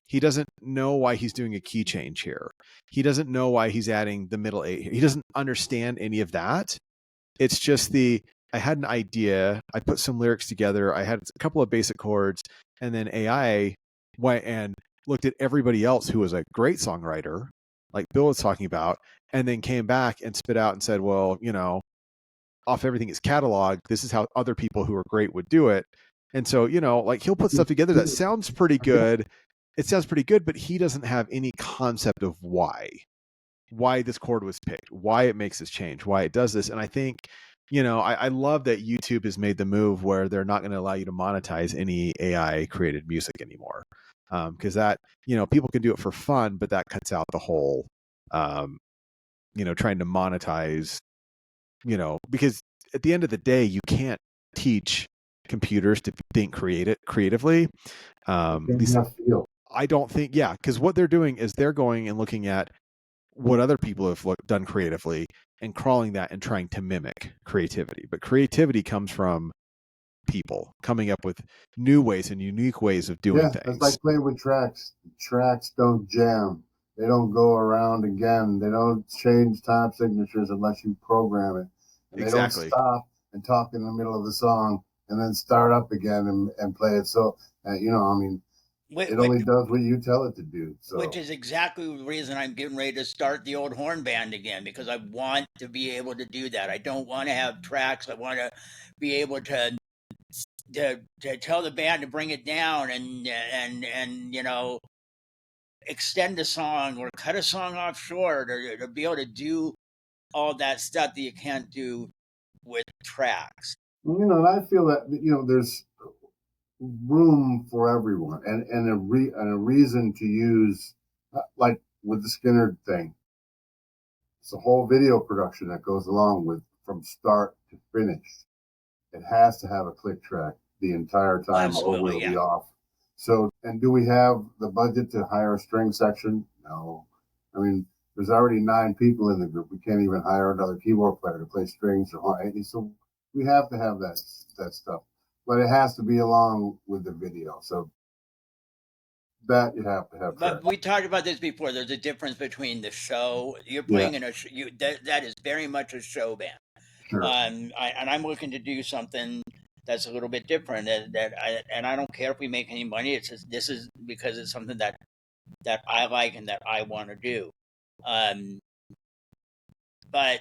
C: He doesn't know why he's doing a key change here. He doesn't know why he's adding the middle 8 here. He doesn't understand any of that. It's just I had an idea. I put some lyrics together. I had a couple of basic chords, and then AI went and looked at everybody else who was a great songwriter, like Bill was talking about, and then came back and spit out and said, well, off everything is cataloged. This is how other people who are great would do it. And so, like he'll put stuff together that sounds pretty good. It sounds pretty good, but he doesn't have any concept of why this chord was picked, why it makes this change, why it does this. And I think, I love that YouTube has made the move where they're not going to allow you to monetize any AI created music anymore. Because that, people can do it for fun, but that cuts out the whole, trying to monetize, because at the end of the day, you can't teach computers to think creatively. I don't think, because what they're doing is they're going and looking at what other people have done creatively and crawling that and trying to mimic creativity. But creativity comes from people coming up with new ways and unique ways of doing things.
A: It's like playing with tracks. Tracks don't jam. They don't go around again. They don't change time signatures unless you program it. And
C: Exactly.
A: They don't stop and talk in the middle of the song and then start up again and play it. So, it only does what you tell it to do. So.
B: Which is exactly the reason I'm getting ready to start the old horn band again, because I want to be able to do that. I don't want to have tracks. I want to be able to tell the band to bring it down and extend a song or cut a song off short, or to be able to do all that stuff that you can't do with tracks.
A: And I feel that there's room for everyone, and a reason to use, like with the Skinner thing. It's a whole video production that goes along with from start to finish. It has to have a click track the entire time.
B: Absolutely,
A: or we'll be off. So, and do we have the budget to hire a string section? No. I mean, there's already 9 people in the group. We can't even hire another keyboard player to play strings or anything. So we have to have that stuff, but it has to be along with the video. So that you have to have.
B: But we talked about this before. There's a difference between the show. You're playing in a that is very much a show band.
A: Sure.
B: And I'm looking to do something that's a little bit different. And I don't care if we make any money. It's just, this is because it's something that I like and that I want to do. But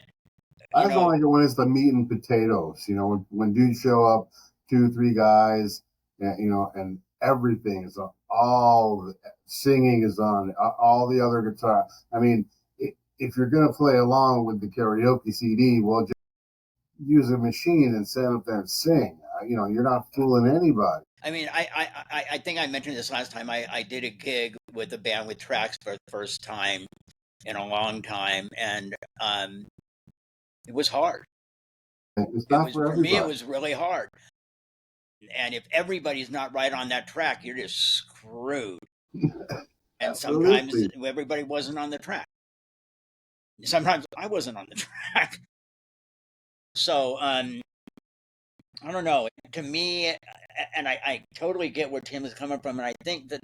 A: I don't like it when it's the meat and potatoes. When dudes show up, 2-3 guys, and everything is on. All the singing is on. All the other guitar. I mean, if you're gonna play along with the karaoke CD, well, just use a machine and stand up there and sing. You're not fooling anybody.
B: I mean, I think I mentioned this last time. I did a gig with a band with tracks for the first time in a long time, and it was hard.
A: It's not for
B: me. It was really hard. And if everybody's not right on that track, you're just screwed. And sometimes everybody wasn't on the track. Sometimes I wasn't on the track. So I don't know. To me, and I totally get where Tim is coming from, and I think that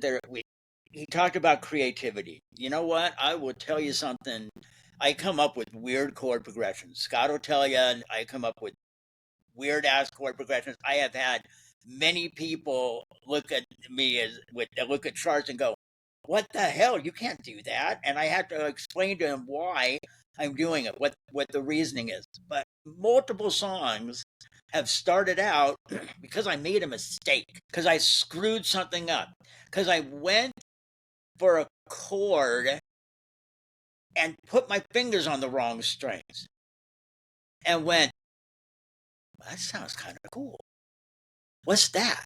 B: he talked about creativity. You know what? I will tell you something. I come up with weird chord progressions. Scott will tell you, I come up with weird ass chord progressions. I have had many people look at me look at charts and go, "What the hell? You can't do that." And I had to explain to him why I'm doing it, what the reasoning is. But multiple songs have started out because I made a mistake, because I screwed something up, because I went for a chord and put my fingers on the wrong strings and went, well, that sounds kind of cool. What's that?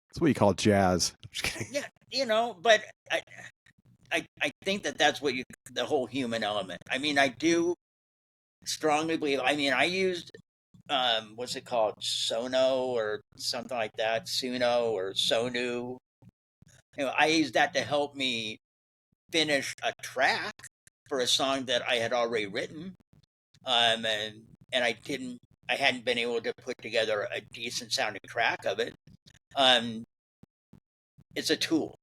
C: That's what you call jazz. I'm just kidding.
B: Yeah, but I think that's what the whole human element. I mean, I do strongly believe. I mean, I used what's it called, Sono or something like that, Suno or Sonu. I used that to help me finish a track for a song that I had already written, and I hadn't been able to put together a decent sounding track of it. It's a tool.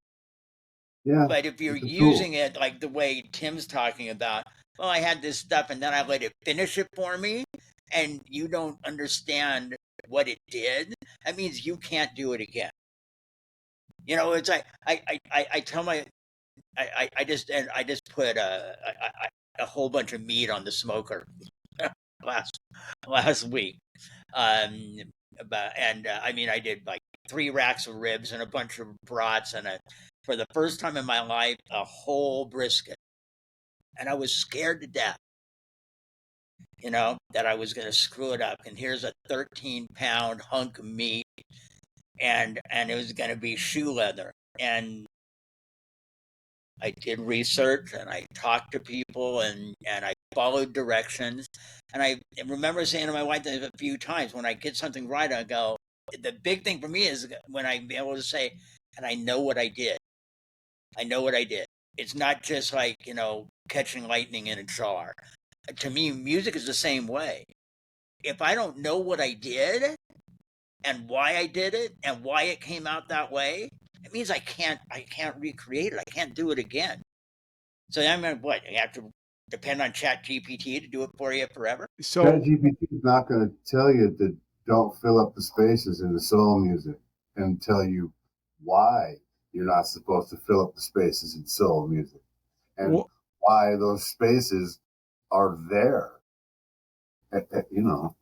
A: Yeah.
B: But if you're using it like the way Tim's talking about, well, I had this stuff and then I let it finish it for me, and you don't understand what it did, that means you can't do it again. It's like I tell my I just put a whole bunch of meat on the smoker last week. I mean, I did like 3 racks of ribs and a bunch of brats and for the first time in my life, a whole brisket. And I was scared to death, that I was going to screw it up. And here's a 13-pound hunk of meat, and it was going to be shoe leather. And I did research and I talked to people and I followed directions. And I remember saying to my wife a few times, when I get something right, I go, the big thing for me is when I'm able to say, and I know what I did. I know what I did. It's not just like, catching lightning in a jar. To me, music is the same way. If I don't know what I did and why I did it and why it came out that way, it means I can't recreate it. I can't do it again. So I mean, what, you have to depend on ChatGPT to do it for you forever?
C: So
A: ChatGPT is not going to tell you that don't fill up the spaces in the soul music and tell you why you're not supposed to fill up the spaces in soul music and why those spaces are there. You know.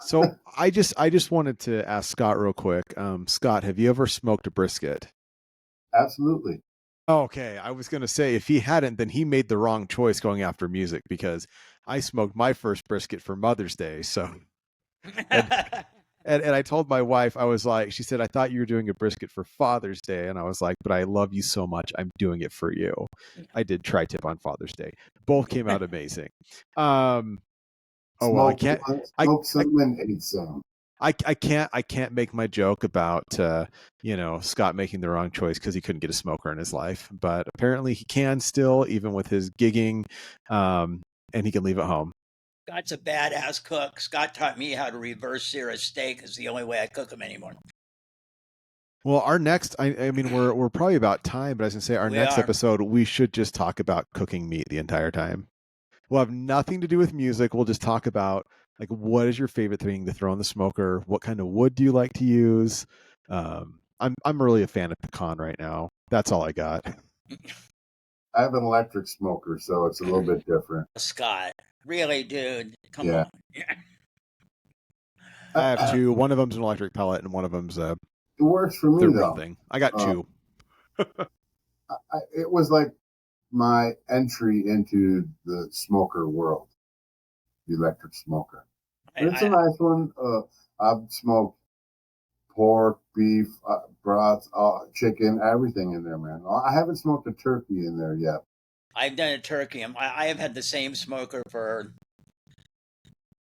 C: So I just wanted to ask Scott real quick. Scott, have you ever smoked a brisket?
A: Absolutely.
C: Okay, I was gonna say if he hadn't, then he made the wrong choice going after music because I smoked my first brisket for Mother's Day. So and and I told my wife, I was like, she said, I thought you were doing a brisket for Father's Day, and I was like, but I love you so much, I'm doing it for you. I did tri-tip on Father's Day. Both came out amazing. Oh well,
A: Smoke some and ate some.
C: I can't make my joke about Scott making the wrong choice because he couldn't get a smoker in his life, but apparently he can still, even with his gigging, and he can leave at home.
B: Scott's a badass cook. Scott taught me how to reverse sear a steak. Is the only way I cook them anymore.
C: Well, our next, I mean, we're probably about time, but I was gonna say our next episode, we should just talk about cooking meat the entire time. We'll have nothing to do with music. We'll just talk about like what is your favorite thing to throw in the smoker? What kind of wood do you like to use? I'm really a fan of pecan right now. That's all I got.
A: I have an electric smoker, so it's a little bit different.
B: Scott, really, dude? Come on.
C: I have two. One of them's an electric pellet, and one of them's
A: it works for me
C: the
A: though.
C: real thing. I got two.
A: It was like my entry into the smoker world, the electric smoker. But it's a nice one. I've smoked pork, beef, broth, chicken, everything in there, man. I haven't smoked a turkey in there yet.
B: I've done a turkey. I have had the same smoker for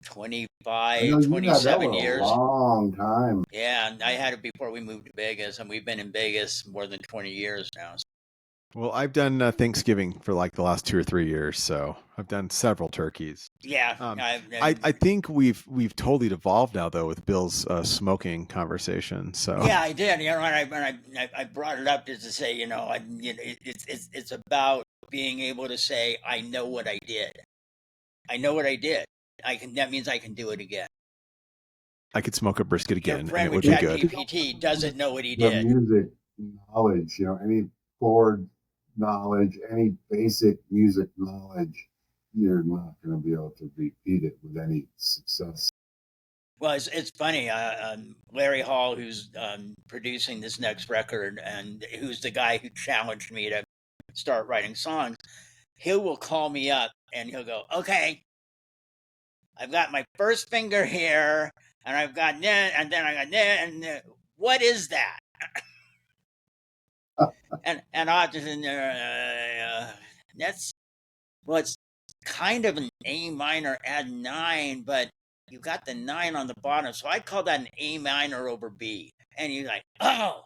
B: 25, 27 years.
A: A long time.
B: Yeah, I had it before we moved to Vegas, and we've been in Vegas more than 20 years now.
C: Well, I've done Thanksgiving for like the last 2 or 3 years, so I've done several turkeys.
B: Yeah,
C: I think we've totally evolved now though with Bill's smoking conversation. So
B: yeah, I did. You know, and I brought it up just to say, it's about being able to say, I know what I did. I know what I did. That means I can do it again.
C: I could smoke a brisket again.
B: Your friend
C: and it
B: with
C: would be good.
B: ChatGPT doesn't know what he did.
A: Music knowledge, any chord knowledge, any basic music knowledge, you're not going to be able to repeat it with any success.
B: Well, it's funny. Larry Hall, who's producing this next record, and who's the guy who challenged me to start writing songs, he will call me up and he'll go, "Okay, I've got my first finger here, and I've got and then I got and what is that?" and I just that's it's kind of an A minor add 9, but you got the 9 on the bottom, so I call that an A minor over B. And you're like, oh,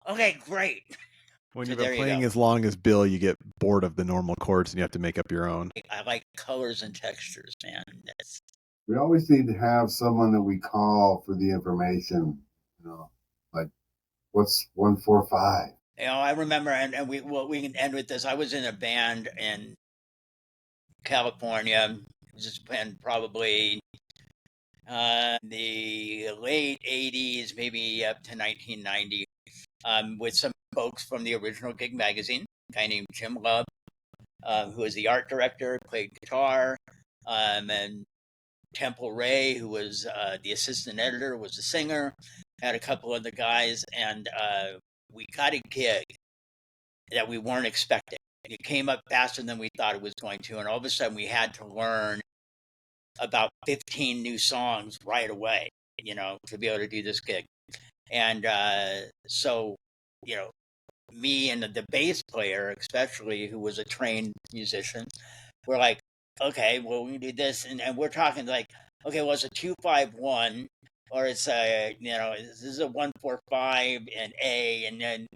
B: okay, great.
C: When you've been playing as long as Bill, you get bored of the normal chords and you have to make up your own.
B: I like colors and textures, man.
A: We always need to have someone that we call for the information, like what's 145?
B: I remember, and we can end with this. I was in a band in California, just been probably the late 80s, maybe up to 1990, with some folks from the original Gig magazine, a guy named Jim Love, who was the art director, played guitar, and Temple Ray, who was the assistant editor, was the singer, had a couple other guys, and we got a gig that we weren't expecting. It came up faster than we thought it was going to, and all of a sudden we had to learn about 15 new songs right away, to be able to do this gig. And so, me and the bass player, especially, who was a trained musician, we're like, okay, well, we do this, and we're talking like, okay, well, it's a 2-5-1, or it's this is a 1-4-5 and A, and then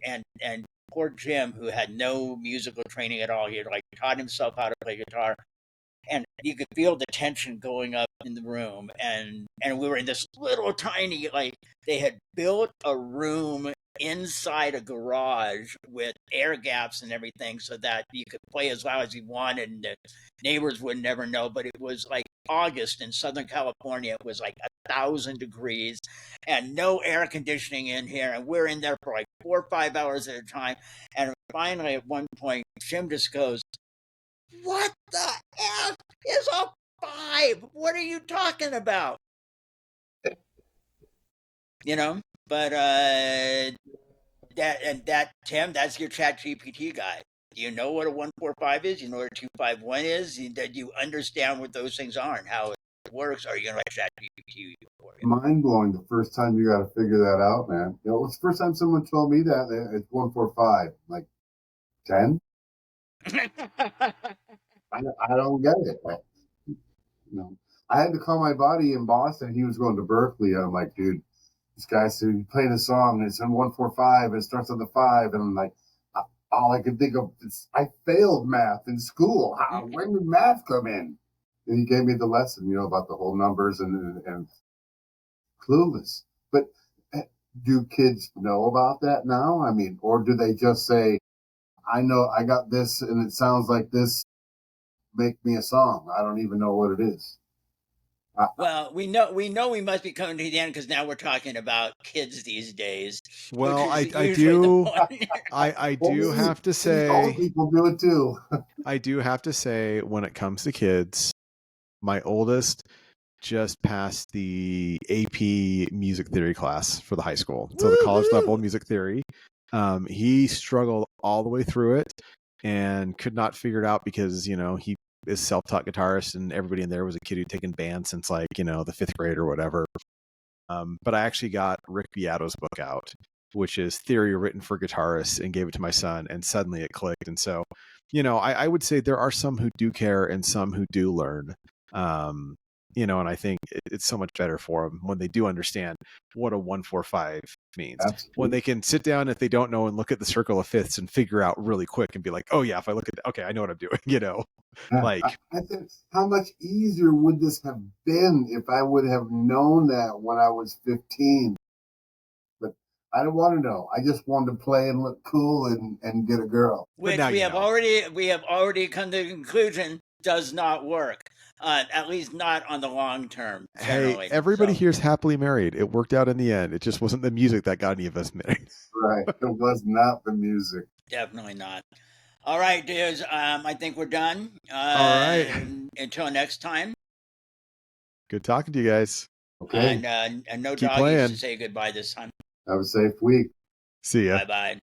B: and poor Jim, who had no musical training at all, he had taught himself how to play guitar, and you could feel the tension going up in the room. And we were in this little tiny, like, they had built a room inside a garage with air gaps and everything so that you could play as loud as you wanted and the neighbors would never know. But it was like August in Southern California. It was like 1,000 degrees and no air conditioning in here, and we're in there for like 4 or 5 hours at a time. And finally at one point Jim just goes, "What the F is a 5? What are you talking about?" You know? But that Tim, that's your Chat GPT guy. Do you know what a 145 is? You know what a 251 is? That you understand what those things are and how it works? Or are you gonna let Chat GPT for you?
A: Mind blowing the first time you got to figure that out, man. You know, it's the first time someone told me that it's 145. Like 10. I don't get it. You know, I had to call my buddy in Boston. He was going to Berkeley. I'm like, dude, this guy said he played a song and it's in 145 and it starts on the 5. And I'm like, all I could think of is I failed math in school. When did math come in? And he gave me the lesson, you know, about the whole numbers and clueless. But do kids know about that now? I mean, or do they just say, I know I got this and it sounds like this, make me a song. I don't even know what it is.
B: Well, we know we must be coming to the end because now we're talking about kids these days.
C: Well,
B: which is
C: I
B: usually
C: do,
B: the one.
C: I do have to
A: Old
C: say,
A: people do it too.
C: I do have to say, when it comes to kids, my oldest just passed the AP music theory class for the high school. So the college level music theory. He struggled all the way through it and could not figure it out because, you know, he is self-taught guitarist and everybody in there was a kid who'd taken band since like, you know, the 5th grade or whatever. But I actually got Rick Beato's book out, which is theory written for guitarists, and gave it to my son, and suddenly it clicked. And so, you know, I would say there are some who do care and some who do learn. You know, and I think it's so much better for them when they do understand what a 145 means.
A: Absolutely.
C: When they can sit down if they don't know and look at the circle of fifths and figure out really quick and be like, oh yeah, if I look at, okay, I know what I'm doing, you know, like.
A: I think, how much easier would this have been if I would have known that when I was 15? But I don't want to know. I just wanted to play and look cool and get a girl.
B: Which we have already come to the conclusion does not work. At least not on the long term.
C: Hey, everybody here's happily married. It worked out in the end. It just wasn't the music that got any of us married.
A: Right. It was not the music.
B: Definitely not. All right, dudes. I think we're done.
C: All right.
B: Until next time.
C: Good talking to you guys.
A: Okay.
B: And no
C: Keep
B: doggies
C: playing.
B: to say goodbye this time.
A: Have a safe week.
C: See ya.
B: Bye-bye.